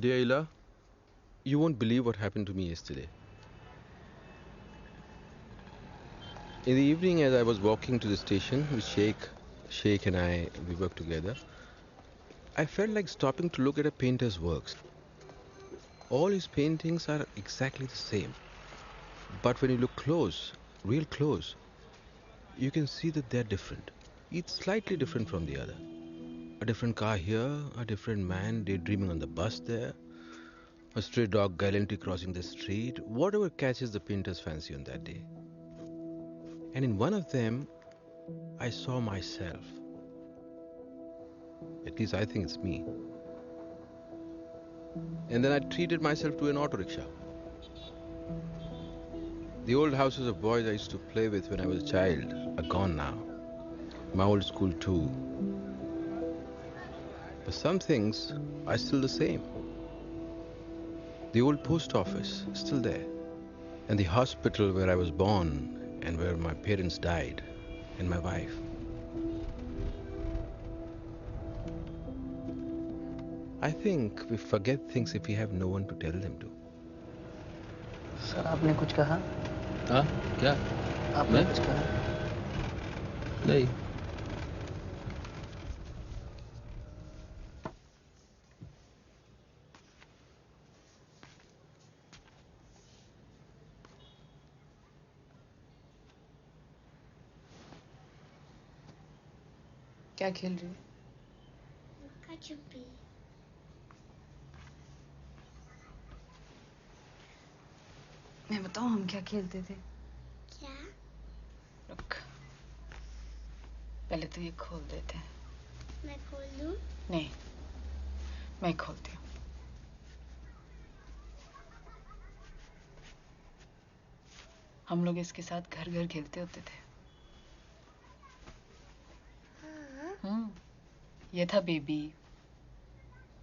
Dear Ila, you won't believe what happened to me yesterday. In the evening, as I was walking to the station with Sheikh and we worked together, I felt like stopping to look at a painter's works. All his paintings are exactly the same. But when you look close, real close, you can see that they're different. Each slightly different from the other. A different car here, a different man daydreaming on the bus there, a stray dog gallantly crossing the street, whatever catches the painter's fancy on that day. And in one of them, I saw myself. At least I think it's me. And then I treated myself to an auto rickshaw. The old houses of boys I used to play with when I was a child are gone now. My old school too. But some things are still the same. The old post office is still there. And the hospital where I was born and where my parents died, and my wife. I think we forget things if we have no one to tell them to. Sir आपने कुछ कहा? हाँ? क्या? आपने कुछ कहा? नहीं. क्या खेल रही है? लुका छुपी। मैं बताऊं हम क्या खेलते थे? क्या? रुक, पहले तो ये खोल देते हैं। मैं खोल दूं? नहीं, मैं खोलती हूँ। हम लोग इसके साथ घर घर खेलते होते थे। ये था बेबी,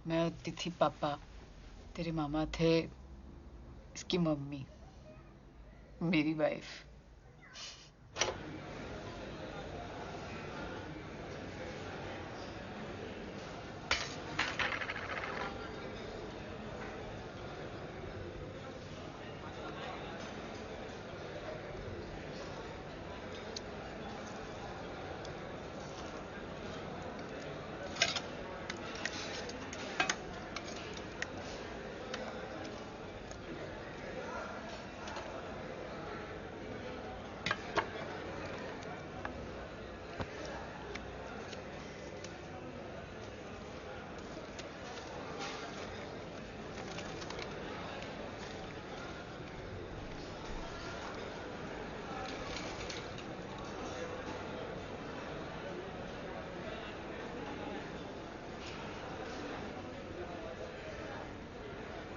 मैं होती थी पापा, तेरे मामा थे इसकी मम्मी, मेरी वाइफ।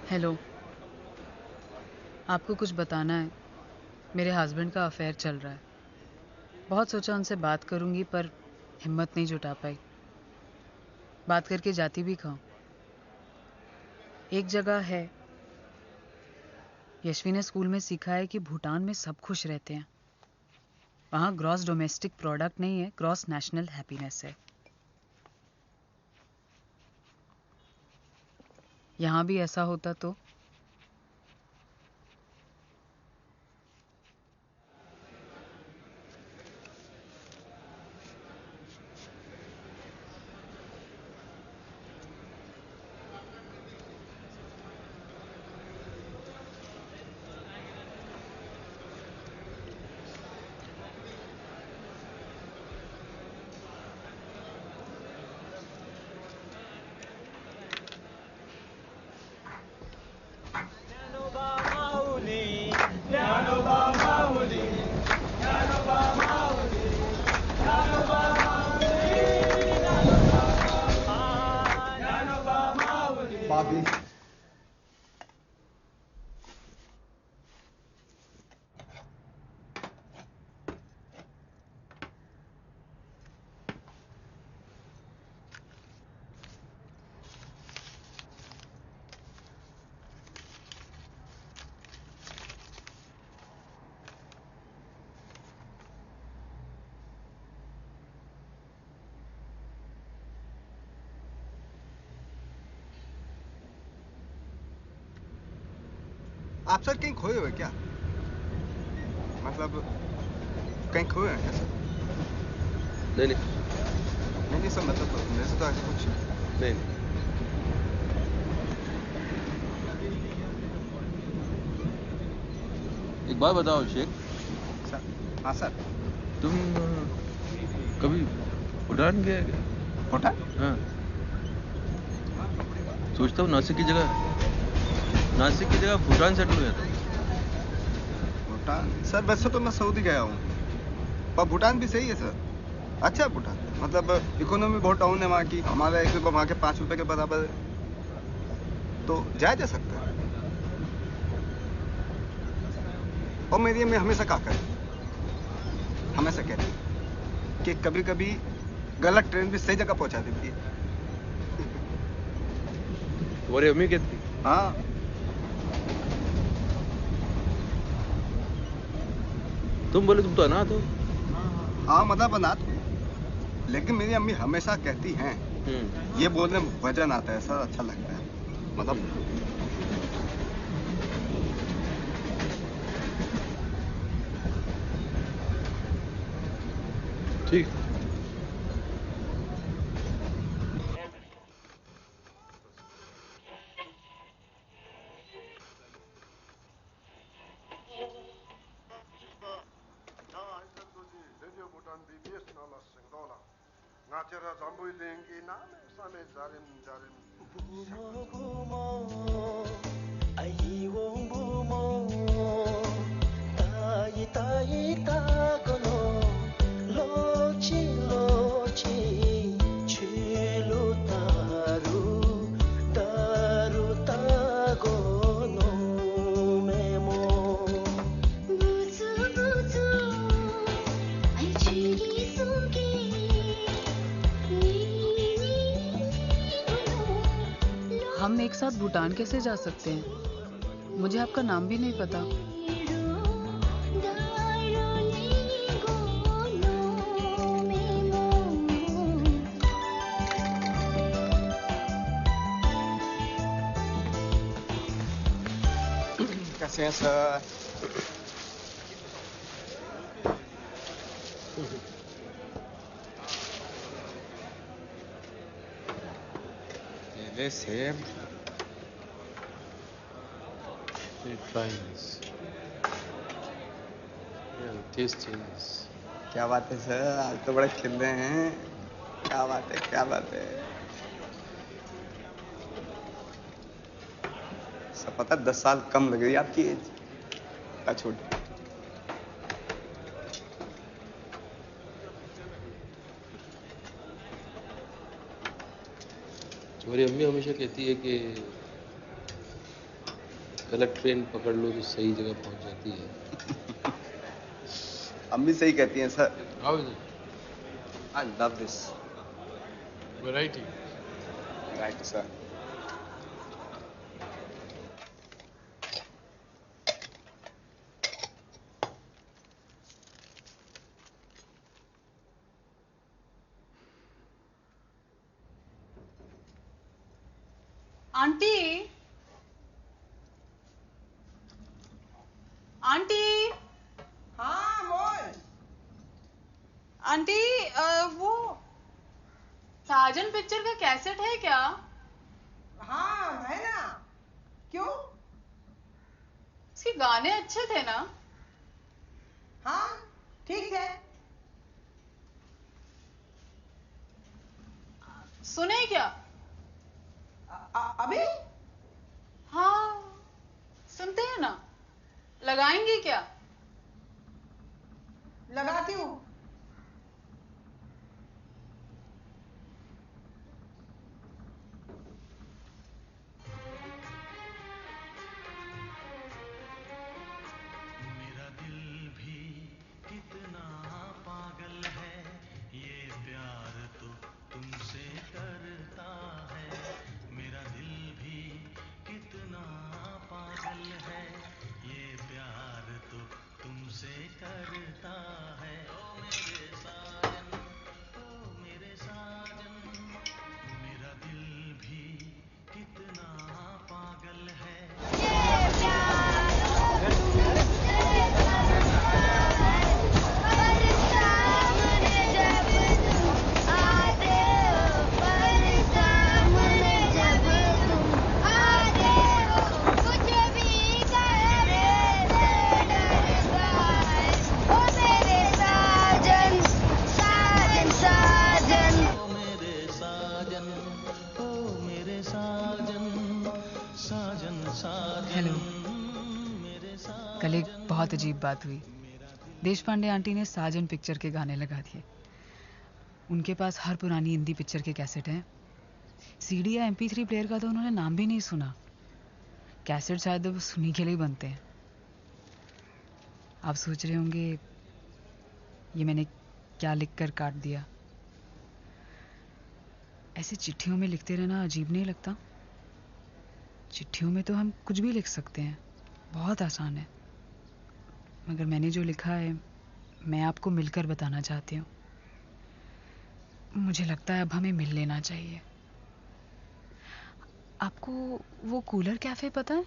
हेलो, आपको कुछ बताना है। मेरे हस्बैंड का अफेयर चल रहा है। बहुत सोचा उनसे बात करूंगी पर हिम्मत नहीं जुटा पाई। बात करके जाती भी कहाँ। एक जगह है, यशवी ने स्कूल में सीखा है कि भूटान में सब खुश रहते हैं। वहाँ ग्रॉस डोमेस्टिक प्रोडक्ट नहीं है, ग्रॉस नेशनल हैप्पीनेस है। यहाँ भी ऐसा होता तो? भाभी आप सर कहीं खोए हुए क्या? मतलब कहीं खोए हैं क्या सर? नहीं नहीं सर, मतलब मेरे से तो ऐसा कुछ नहीं। एक बात बताओ शेख। सर हाँ सर। तुम कभी भूटान गए क्या? भूटान? हाँ। सोचता हूँ नासिक की जगह भूटान सेटल हुआ था। भूटान सर, वैसे तो मैं सऊदी गया हूँ, पर भूटान भी सही है सर। अच्छा है भूटान, मतलब इकोनॉमी बहुत डाउन है वहाँ की। हमारा 1 रुपया वहाँ के 5 रुपए के बराबर है, तो जाया जा सकता है। और मेरी अम्मी हमेशा कहा करती, हमेशा कहती कि कभी कभी गलत ट्रेन भी सही जगह पहुँचा देती है। तुम्हारी अम्मी कहती? हाँ। तुम बोले तुम तो अनाथ हो। हाँ मतलब अनाथ हूँ, लेकिन मेरी अम्मी हमेशा कहती हैं ये बोलने में वजन आता है सर, अच्छा लगता है। मतलब ठीक। 나체라 잠보일랭이 나메 사메 자림 아이옹 부모 따이 따거노 로치 칠로 따루 따거노 메모 무슨 एक साथ भूटान कैसे जा सकते हैं? मुझे आपका नाम भी नहीं पता। कैसे हैं सर? केले सेब क्या बात है सर, आज तो बड़े खिल रहे हैं। क्या बात है, क्या बात है। सब पता 10 साल कम लग रही है आपकी एज। क्या छोटी। तुम्हारी अम्मी हमेशा कहती है कि गलत ट्रेन पकड़ लो तो सही जगह पहुंच जाती है। अम्मी सही कहती हैं sir. How is it? I love this. Variety. Right, sir. Aunty, aunty. हाँ बोल। आंटी वो साजन पिक्चर का कैसेट है क्या? हाँ है ना। क्यों? इसके गाने अच्छे थे ना? हाँ ठीक है। सुने क्या? अभी? हाँ सुनते हैं ना। लगाएंगे क्या? लगाती हूँ। मेरा दिल भी कितना पागल है, ये प्यार तो तुमसे करता है। मेरा दिल भी कितना पागल है, ये प्यार तो तुमसे करता है। ओ मेरे साजन, ओ मेरे साजन, मेरा दिल भी कितना पागल है। हेलो। कल एक बहुत अजीब बात हुई। देशपांडे आंटी ने साजन पिक्चर के गाने लगा दिए। उनके पास हर पुरानी हिंदी पिक्चर के कैसेट हैं। सीडी या MP3 प्लेयर का तो उन्होंने नाम भी नहीं सुना। कैसेट शायद अब सुनी के लिए बनते हैं। आप सोच रहे होंगे ये मैंने क्या लिखकर काट दिया। ऐसे चिट्ठियों में लिखते रहना अजीब नहीं लगता? चिट्ठियों में तो हम कुछ भी लिख सकते हैं, बहुत आसान है। मगर मैंने जो लिखा है मैं आपको मिलकर बताना चाहती हूँ। मुझे लगता है अब हमें मिल लेना चाहिए। आपको वो कूलर कैफे पता है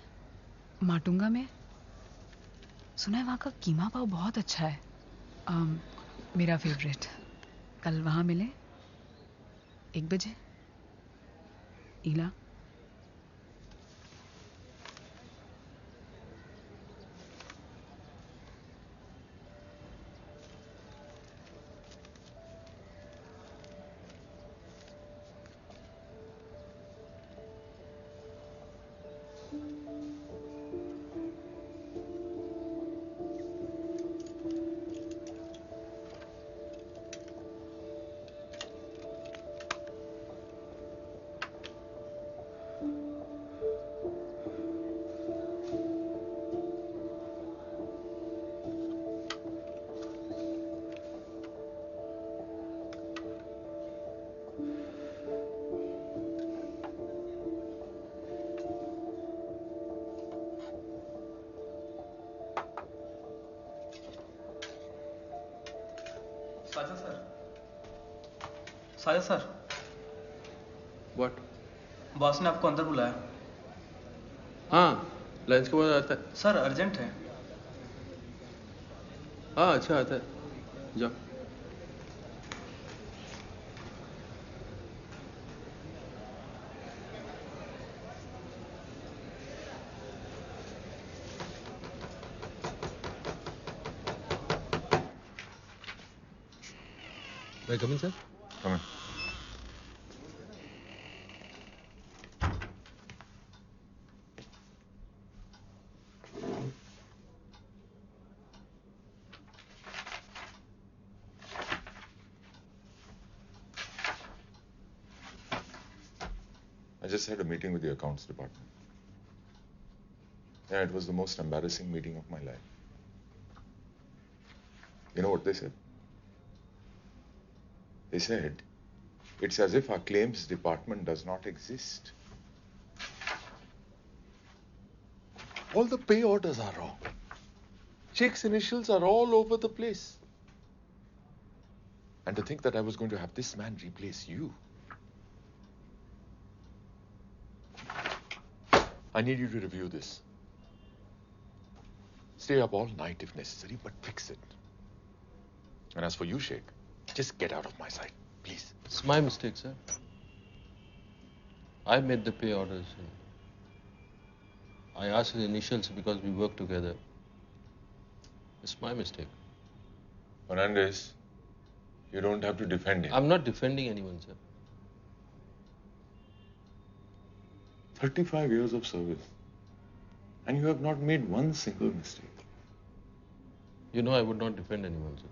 माटुंगा में? सुना है वहाँ का कीमा पाव बहुत अच्छा है। मेरा फेवरेट। कल वहाँ मिले 1 बजे। Ila. Sajid sir, What? Boss ने आपको अंदर बुलाया। हाँ, लंच के बाद आता है। सर अर्जेंट है। हाँ, अच्छा आता है। जाओ। May I come in, sir? Come in. I just had a meeting with the accounts department. Yeah, it was the most embarrassing meeting of my life. You know what they said? They said, it's as if our claims department does not exist. All the pay orders are wrong. Sheikh's initials are all over the place. And to think that I was going to have this man replace you. I need you to review this. Stay up all night if necessary, but fix it. And as for you, Sheikh, just get out of my sight, please. It's my mistake, sir. I made the pay orders. I asked his initials because we work together. It's my mistake. Fernandez, you don't have to defend him. I'm not defending anyone, sir. 35 years of service. And you have not made one single mistake. You know I would not defend anyone, sir.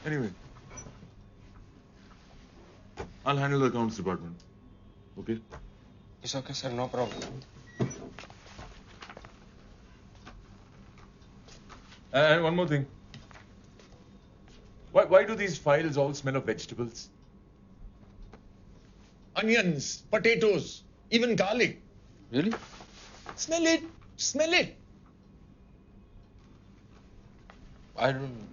Anyway, I'll handle the accounts department. Okay? It's okay, sir. No problem. And one more thing. Why do these files all smell of vegetables? Onions, potatoes, even garlic. Really? Smell it. Smell it. I don't.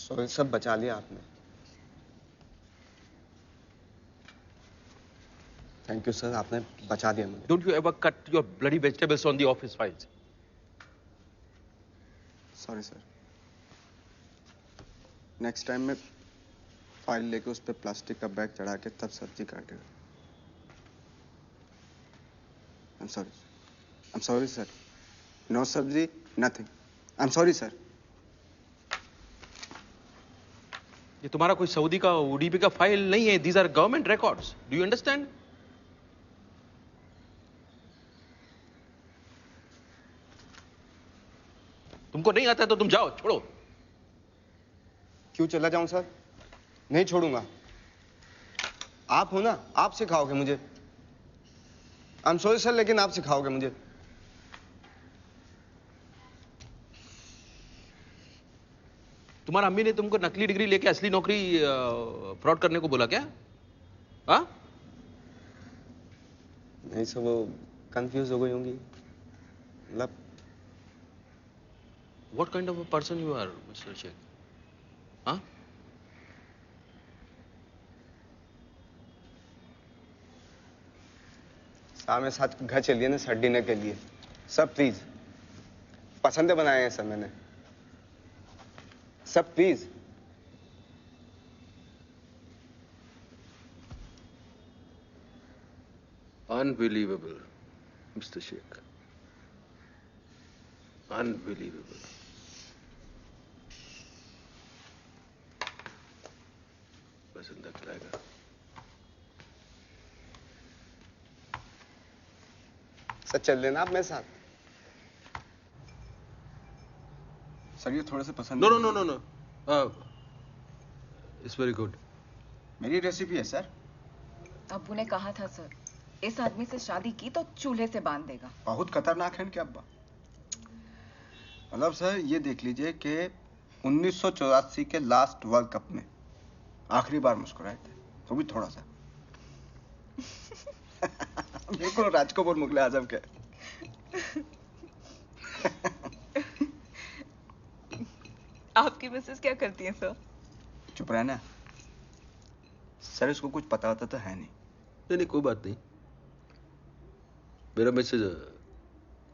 सो सब बचा लिया आपने। थैंक यू सर, आपने बचा दिया मुझे। Don't you ever cut your bloody vegetables on the office files? Sorry sir. Next time मैं फाइल लेके उस पर प्लास्टिक का बैग चढ़ा के तब सब्जी काटेगा। I'm sorry, sir. No सब्जी, nothing. I'm sorry, sir. ये तुम्हारा कोई सऊदी का ओडीपी का फाइल नहीं है. These are government records. Do you understand? तुमको नहीं आता है तो तुम जाओ, छोड़ो. क्यों चला जाऊं सर? नहीं छोड़ूंगा. आप हो ना, आप सिखाओगे मुझे. I'm sorry सर, लेकिन आप सिखाओगे मुझे. तुम्हारा अम्मी ने तुमको नकली डिग्री लेके असली नौकरी फ्रॉड करने को बोला क्या? हाँ? नहीं सर, वो कंफ्यूज हो गई होंगी. मतलब What kind of a person you are, Mr. Sheikh? हाँ? साहब मेरे साथ घर चलिए ना सर, डिनर के लिए. सब प्लीज. पसंद बनाए हैं सर मैंने. सब please. Unbelievable, Mr. Sheikh. Unbelievable. पसंद खिलाएगा. सर चल लेना आप मेरे साथ. सर ये थोड़े से पसंद. No. It's very good. मेरी रेसिपी है सर. अब्बू ने कहा था सर इस आदमी से शादी की तो चूल्हे से बांध देगा। बहुत खतरनाक है इनके अब्बा। मतलब सर ये देख लीजिए कि 1984 के लास्ट वर्ल्ड कप में आखिरी बार मुस्कुराए थे, तो भी थोड़ा सा। बिल्कुल राजकपूर मुगले आजम के। आपकी मिसेस क्या करती हैं सर? चुप रहना सर, इसको कुछ पता होता तो है नहीं। नहीं नहीं कोई बात नहीं, मेरा मैसेज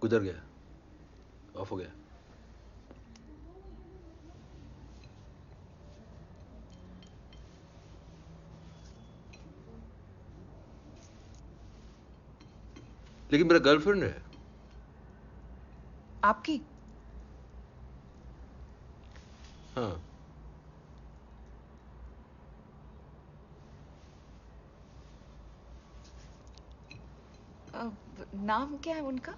गुजर गया, ऑफ हो गया। लेकिन मेरा गर्लफ्रेंड है। आपकी? हाँ। नाम क्या है उनका?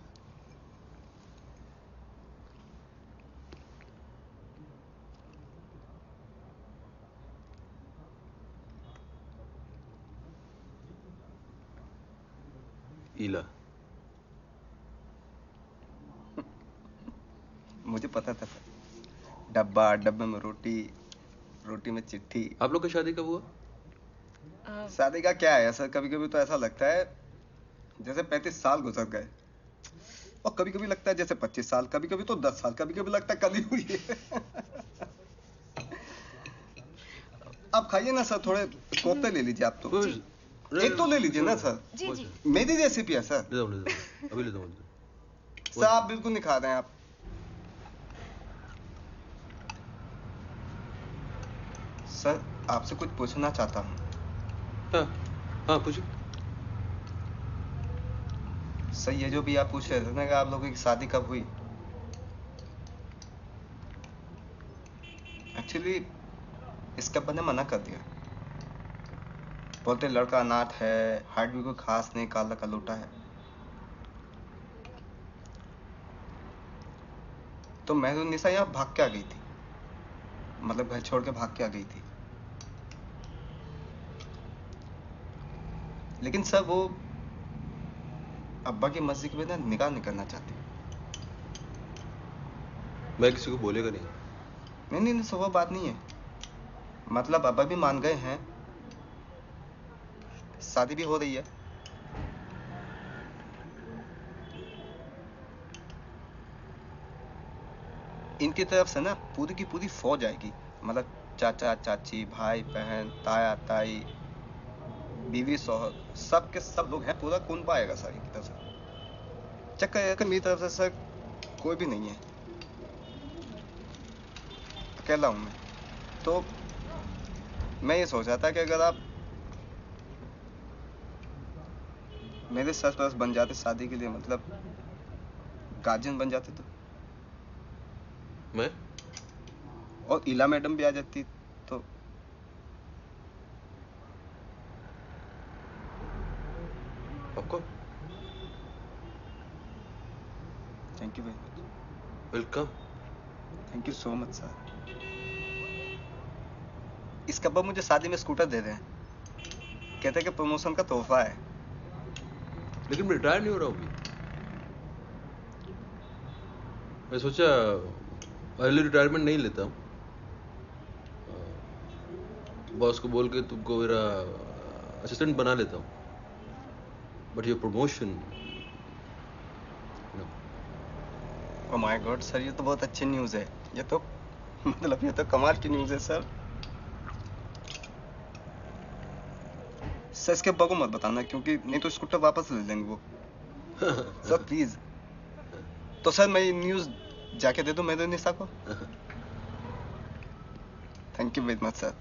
ईला। मुझे पता था सर, डब्बा, डब्बे में रोटी, रोटी में चिट्ठी। आप लोग की शादी कब हुआ? शादी का क्या है सर, कभी कभी तो ऐसा लगता है जैसे 35 साल गुजर गए, और कभी कभी लगता है जैसे 25 साल, कभी कभी तो 10 साल, कभी कभी लगता है कल ही हुई है। आप खाइए ना सर, थोड़े कोफ्ते ले लीजिए आप तो। एक तो ले लीजिए ना सर। जी जी। मेरी रेसिपी है सर। ले दो अभी ले दो। सर आप बिल्कुल नहीं खा रहे हैं आप। सर आपसे कुछ पूछना चाहता हूँ। हाँ हाँ पूछो। सर ये जो भी आप पूछ रहे थे ना कि आप लोगों की शादी कब हुई, एक्चुअली इसके अब्बा ने मना कर दिया। बोलते लड़का अनाथ है, हाइट भी कोई खास नहीं, काला कलूटा है। तो मेहरुन्निसा यहाँ भाग के आ गई थी, मतलब घर छोड़ के भाग के आ गई थी। लेकिन सर वो अब्बा की मर्जी के बिना निकाह नहीं करना चाहती। मैं किसी को बोलेगा नहीं। नहीं नहीं सर वो बात नहीं है, मतलब अब्बा भी मान गए हैं, शादी भी हो रही है। इनकी तरफ से ना पूरी की पूरी फौज आएगी, मतलब चाचा चाची, भाई बहन, ताया ताई, बीवी शौहर, सब के सब लोग हैं, पूरा कुनबा आएगा सर इनकी तरफ से। चक्कर मेरी तरफ से सर कोई भी नहीं है, अकेला हूं मैं। तो मैं ये सोच रहा था कि अगर आप मेरे सरपरस्त बन जाते शादी के लिए, मतलब गार्जियन बन जाते तो। मैं? और इला मैडम भी आ जाती तो। आपको? Thank you very much. Welcome. Thank you so much sir. इसके अब्बा मुझे शादी में स्कूटर दे रहे हैं, कहते हैं कि प्रमोशन का तोहफा है। लेकिन मैं रिटायर नहीं हो रहा हूँ अभी। मैं सोचा अर्ली रिटायरमेंट नहीं लेता हूँ, बॉस को बोल के तुमको मेरा असिस्टेंट बना लेता हूँ, बट ये promotion. Oh my God sir, ये तो बहुत अच्छी न्यूज़ है। ये तो मतलब ये तो कमाल की न्यूज़ है सर। सर इसके अब्बा को मत बताना, क्योंकि नहीं तो स्कूटर वापस ले लेंगे वो। Sir please. तो सर मैं ये न्यूज़ जाके दे दूं मेहरुन्निसा को? Thank you very much sir.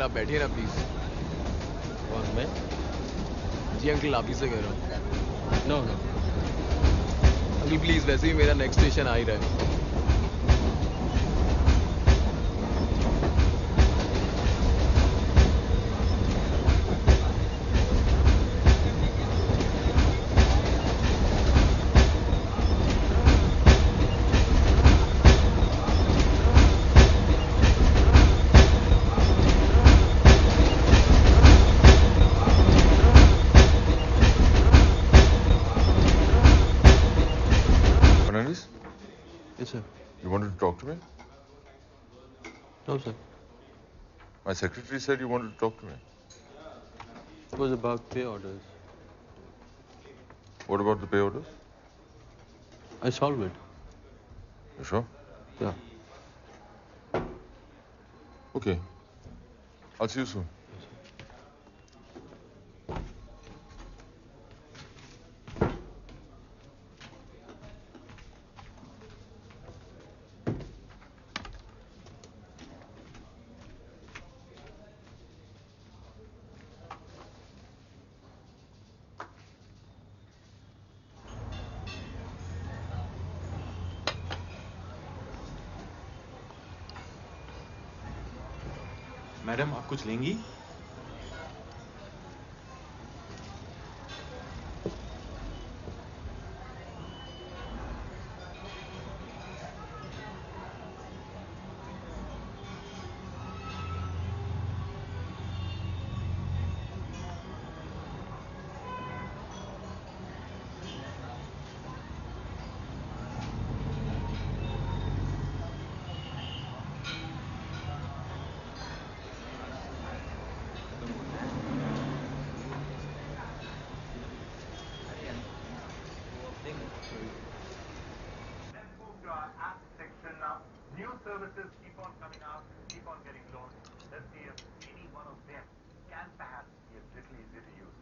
आप बैठिए ना प्लीज। कौन मैं? जी अंकल, आप ही से कह रहा हूँ। नो नो अंकल प्लीज, वैसे भी मेरा नेक्स्ट स्टेशन आ ही रहा है। Fernandez, Yes, sir. you wanted to talk to me? No, sir. My secretary said you wanted to talk to me. It was about pay orders. What about the pay orders? I solved it. You sure? Yeah. Okay. I'll see you soon. Madam, आप कुछ लेंगी? New services keep on coming out, keep on getting launched. Let's see if any one of them can perhaps be a little easier to use.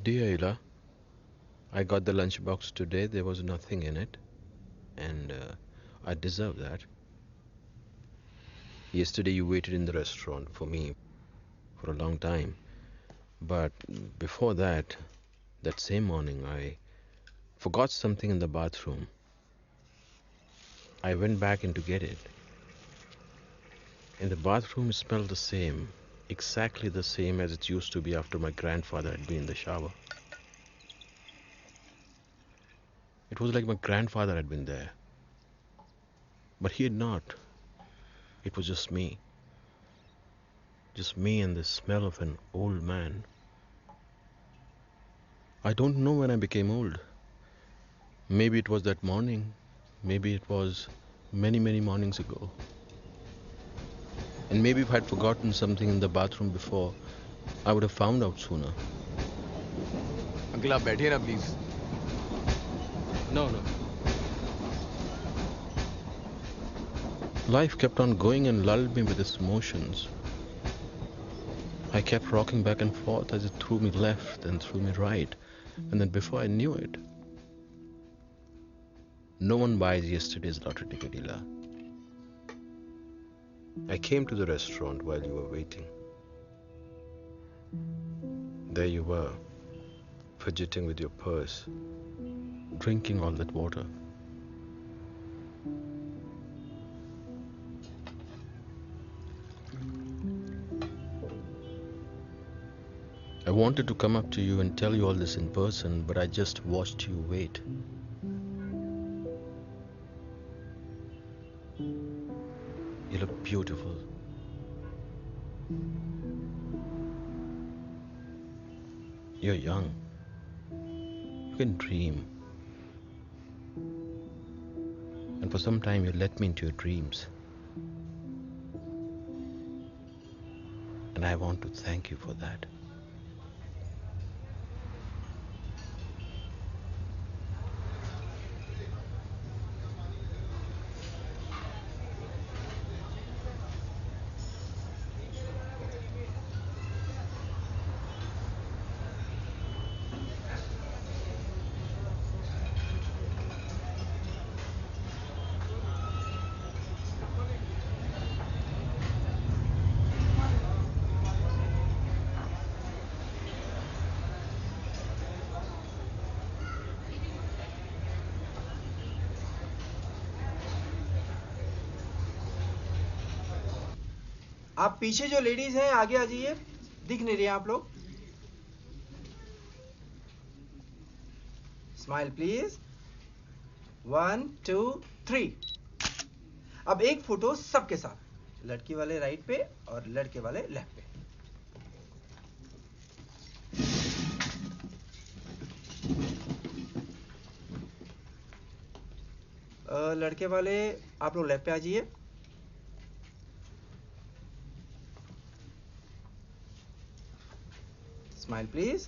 Dear Ila, I got the lunchbox today. There was nothing in it, and I deserve that. Yesterday you waited in the restaurant for me for a long time, but before that, that same morning I forgot something in the bathroom. I went back in to get it. In the bathroom it smelled the same, exactly the same as it used to be after my grandfather had been in the shower. It was like my grandfather had been there. But he had not. It was just me. Just me and the smell of an old man. I don't know when I became old. Maybe it was that morning. Maybe it was many, many mornings ago. And maybe if I'd forgotten something in the bathroom before, I would have found out sooner. Uncle आप बैठिए ना please. No, no. Life kept on going and lulled me with its motions. I kept rocking back and forth as it threw me left and threw me right. And then before I knew it, no one buys yesterday's lottery ticket, Ila. I came to the restaurant while you were waiting. There you were, fidgeting with your purse, drinking all that water. I wanted to come up to you and tell you all this in person, but I just watched you wait. You look beautiful. You're young. You can dream. And for some time you let me into your dreams. And I want to thank you for that. आप पीछे जो लेडीज हैं आगे आ जाइए, दिख नहीं रही हैं आप लोग। Smile please. 1 2 3। अब एक फोटो सबके साथ, लड़की वाले राइट पे और लड़के वाले लेफ्ट पे। लड़के वाले आप लोग लेफ्ट पे आ जाइए। Smile, please.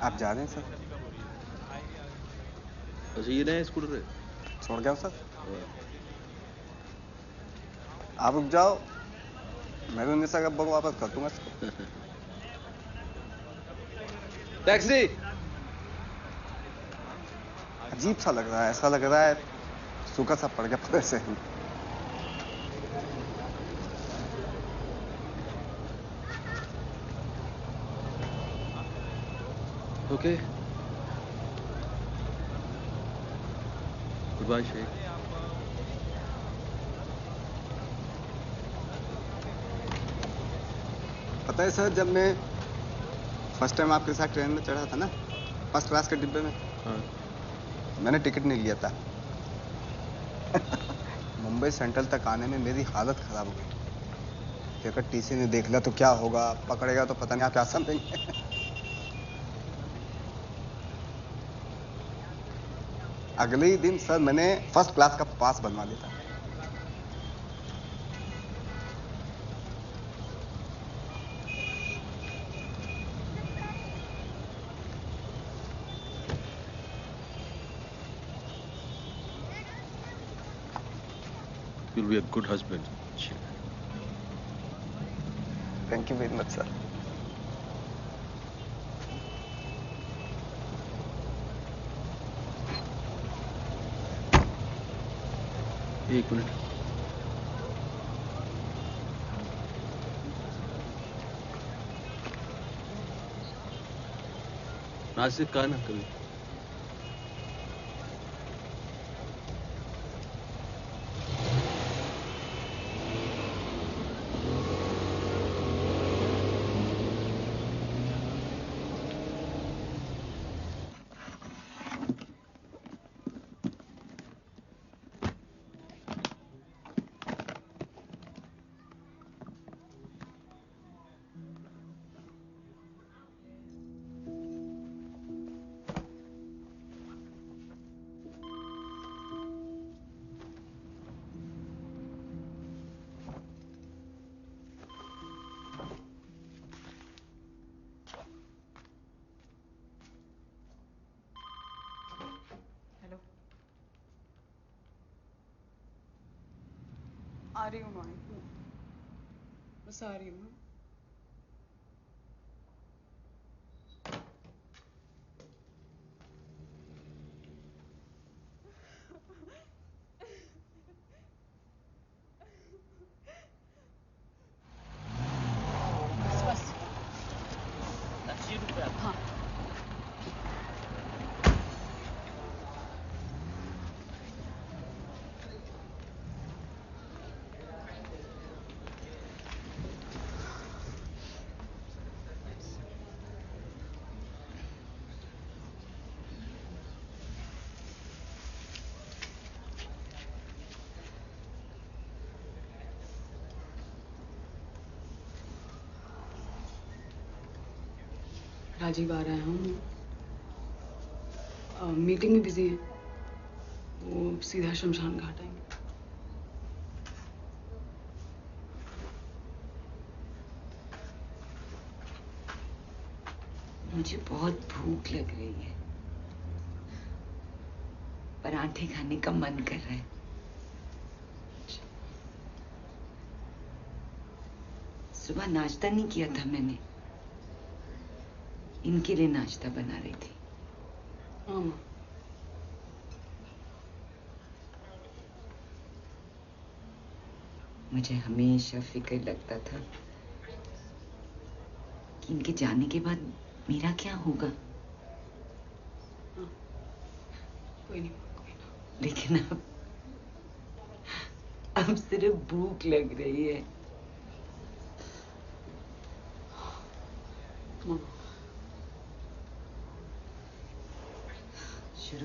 आप जा रहे हैं सर? अच्छा ये नया स्कूटर है? छोड़ गया सर। आप रुक जाओ, मैं भी उन्नीस का बुक वापस कर दूंगा। टैक्सी। अजीब सा लग रहा है, ऐसा लग रहा है सूखा सा पड़ गया पूरे से। Okay, good bye Sheikh. पता है सर, जब मैं फर्स्ट टाइम आपके साथ ट्रेन में चढ़ा था ना, फर्स्ट क्लास के डिब्बे में, हाँ। मैंने टिकट नहीं लिया था। मुंबई सेंट्रल तक आने में मेरी हालत खराब हो गई। कि अगर टीसी ने देख लिया तो क्या होगा, पकड़ेगा तो पता नहीं आप क्या समझेंगे। अगले ही दिन सर मैंने फर्स्ट क्लास का पास बनवा लिया था। You'll be a good husband. Thank you very much, sir. एक मिनट। नासिक का ना कभी। आ रही हूँ माँ, बस आ रही हूँ। बस 80 रुपया। हाँ। राजीव आ रहा है, हम मीटिंग में बिजी हैं। वो सीधा शमशान घाट आएंगे। मुझे बहुत भूख लग रही है, पराठे खाने का मन कर रहा है। सुबह नाश्ता नहीं किया था मैंने, इनके लिए नाश्ता बना रही थी। मुझे हमेशा फिक्र लगता था कि इनके जाने के बाद मेरा क्या होगा। कोई नहीं। लेकिन अब सिर्फ भूख लग रही है।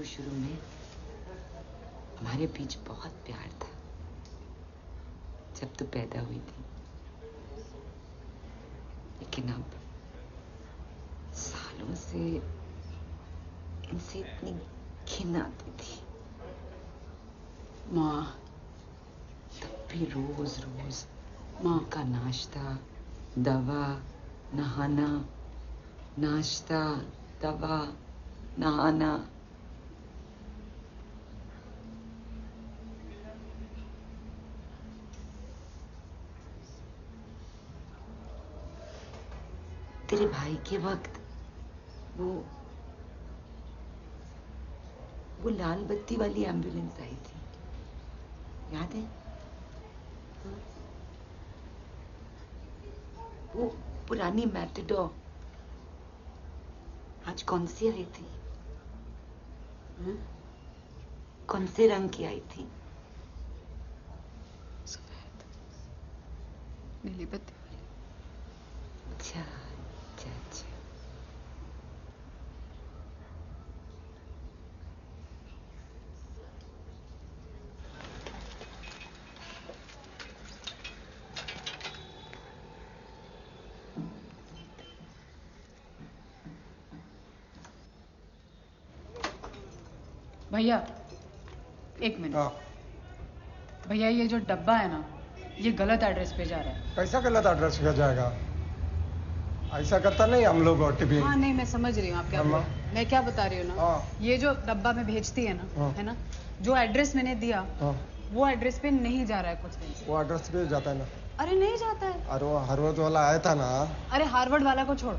शुरू में हमारे बीच बहुत प्यार था, जब तू पैदा हुई थी। लेकिन अब सालों से इनसे इतनी घिन आती थी। माँ, तब भी रोज माँ का नाश्ता, दवा, नहाना, नाश्ता, दवा, नहाना। तेरे भाई के वक्त वो लाल बत्ती वाली एम्बुलेंस आई थी, याद है? वो पुरानी मैटेडोर आज कौन सी आई थी? कौन से रंग की आई थी? सफेद, नीली बत्ती वाली। अच्छा। भैया, एक मिनट। भैया, ये जो डब्बा है ना, ये गलत एड्रेस पे जा रहा है। कैसा गलत एड्रेस पे जाएगा? ऐसा करता नहीं हम लोग टिफिन। हाँ नहीं, मैं समझ रही हूँ आप क्या बोल रहे हैं। मैं क्या बता रही हूँ ना, ये जो डब्बा में भेजती है ना, है ना, जो एड्रेस मैंने दिया वो एड्रेस पे नहीं जा रहा है कुछ दिन से। वो एड्रेस पे जाता है ना? अरे नहीं जाता है। अरे वो हार्वर्ड वाला आया था ना। अरे हार्वर्ड वाला को छोड़,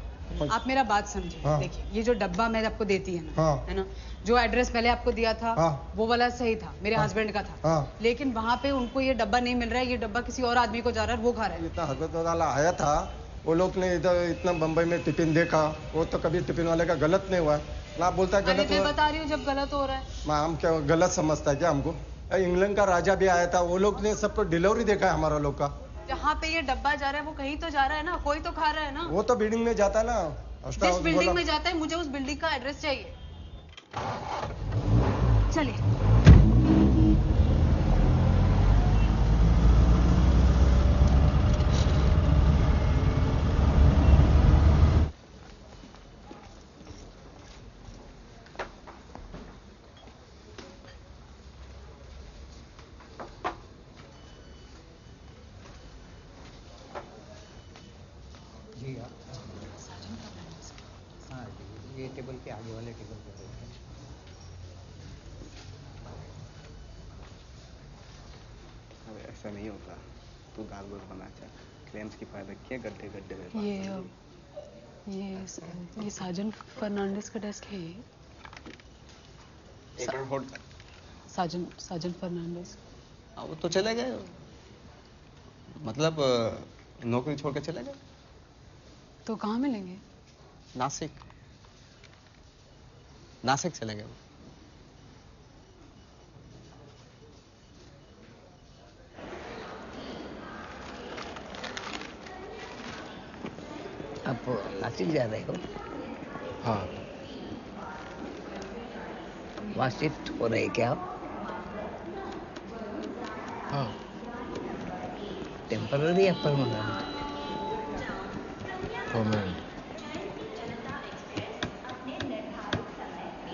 आप मेरा बात समझिए। देखिए, ये जो डब्बा मैं आपको देती है ना, है ना, जो एड्रेस पहले आपको दिया था वो वाला सही था, मेरे हस्बैंड का था। लेकिन वहाँ पे उनको ये डब्बा नहीं मिल रहा है, ये डब्बा किसी और आदमी को जा रहा है, वो खा रहा है। इतना हार्वर्ड वाला आया था, वो लोग ने इधर इतना बम्बई में टिफिन देखा, वो तो कभी टिफिन वाले का गलत नहीं हुआ ना, बोलता है गलत। मैं बता रही हूँ जब गलत हो रहा है। हम क्या गलत समझता है क्या हमको? इंग्लैंड का राजा भी आया था, वो लोग ने सबको डिलीवरी देखा है हमारा लोग का। जहाँ पे ये डब्बा जा रहा है वो कहीं तो जा रहा है ना, कोई तो खा रहा है ना। वो तो बिल्डिंग में जाता है ना, जिस बिल्डिंग में जाता है, मुझे उस बिल्डिंग का एड्रेस चाहिए। चलिए। जी हाँ, ये टेबल के आगे वाले टेबल पे बैठे हैं। अरे ऐसा नहीं होता, तू दाल बोल बना चाह, क्लेम्स की फायदा क्या गड्ढे गड्ढे में। ये साजन फर्नांडिस का डेस्क है। ये एक मिनट होल्ड। साजन फर्नांडिस। वो तो चले गए, मतलब नौकरी छोड़ के चले गए। तो कहाँ मिलेंगे? नासिक चले गए। आप नासिक जा रहे हो? हाँ। वहाँ शिफ्ट हो रहे क्या आप? हाँ। टेम्पररी या परमानेंट? परमानेंट।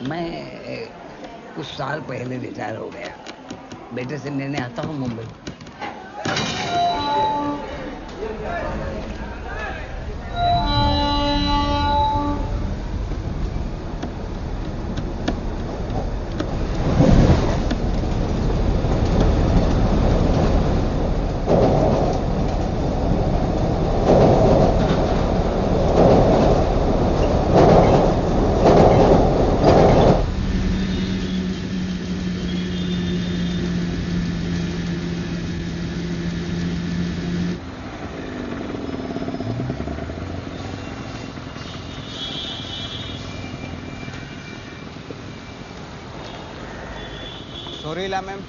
मैं कुछ साल पहले रिटायर हो गया। बेटे से मिलने आता हूँ मुंबई। Sorry la ma'am.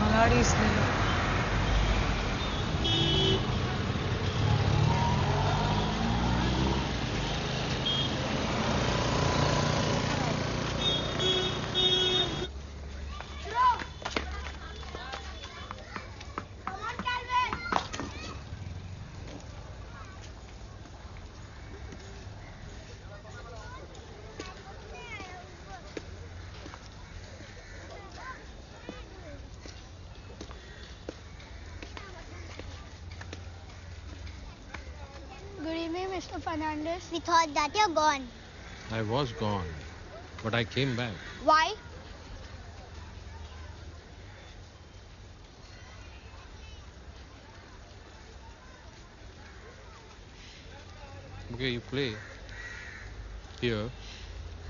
मलाड़ी इसलिए Good evening, Mr. Fernandez. We thought that you're gone. I was gone, but I came back. Why? Okay, you play here,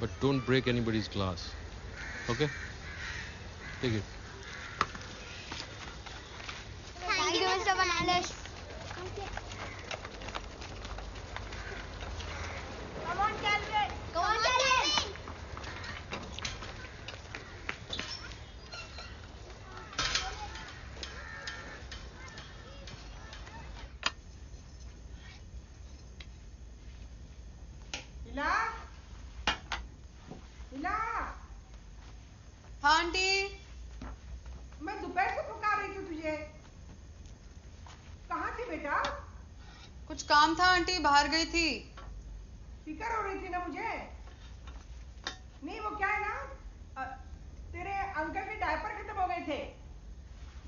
but don't break anybody's glass. Okay? Take it. Thank you, Mr. Fernandez. Come on, Calvin. Come on, Calvin. हिला हिला। हाँ आंटी। मैं दोपहर से पुकार रही थी तुझे। कहाँ थी बेटा? कुछ काम था आंटी, बाहर गई थी। फिक्र हो रही थी ना मुझे। नहीं वो क्या है ना, तेरे अंकल के डायपर खत्म हो गए थे।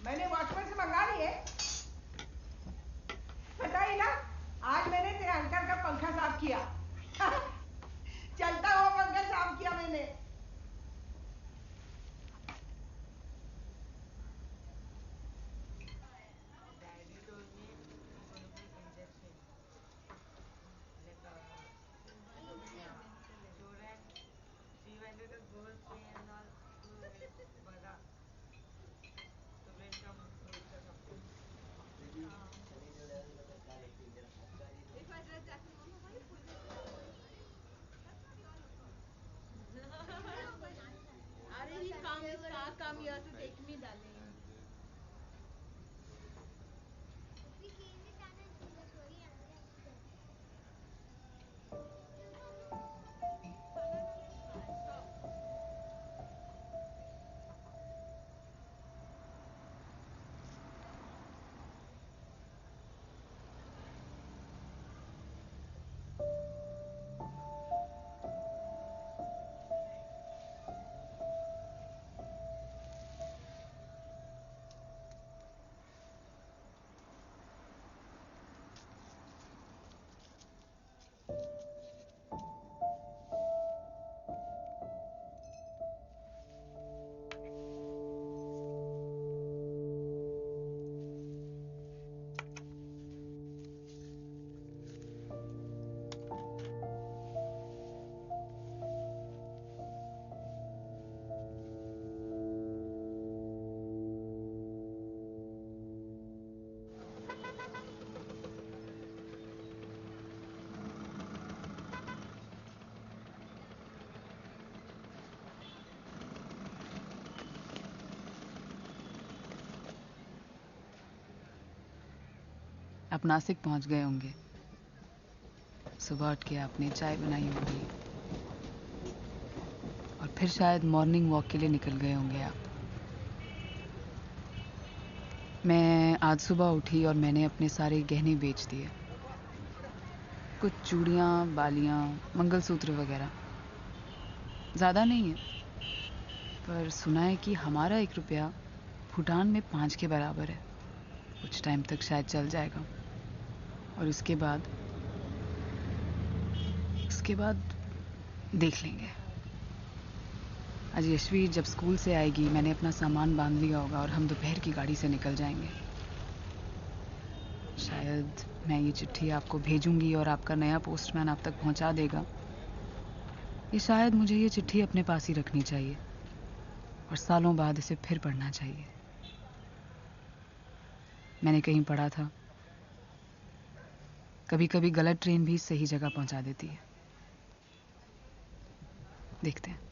मैंने वॉचमैन से मंगा लिए। पता ही ना, आज मैंने तेरे अंकल का पंखा साफ किया। चलता हुआ पंखा साफ किया मैंने। Come here to take me, darling. आप नासिक पहुंच गए होंगे। सुबह उठ के आपने चाय बनाई होगी और फिर शायद मॉर्निंग वॉक के लिए निकल गए होंगे आप। मैं आज सुबह उठी और मैंने अपने सारे गहने बेच दिए। कुछ चूड़ियाँ, बालियाँ, मंगलसूत्र वगैरह। ज़्यादा नहीं है, पर सुना है कि हमारा 1 रुपया भूटान में 5 के बराबर है। कुछ टाइम तक शायद चल जाएगा और उसके बाद देख लेंगे। आज यशवी जब स्कूल से आएगी, मैंने अपना सामान बांध लिया होगा और हम दोपहर की गाड़ी से निकल जाएंगे। शायद मैं ये चिट्ठी आपको भेजूंगी और आपका नया पोस्टमैन आप तक पहुंचा देगा। ये शायद मुझे ये चिट्ठी अपने पास ही रखनी चाहिए और सालों बाद इसे फिर पढ़ना चाहिए। मैंने कहीं पढ़ा था, कभी कभी गलत ट्रेन भी सही जगह पहुंचा देती है। देखते हैं।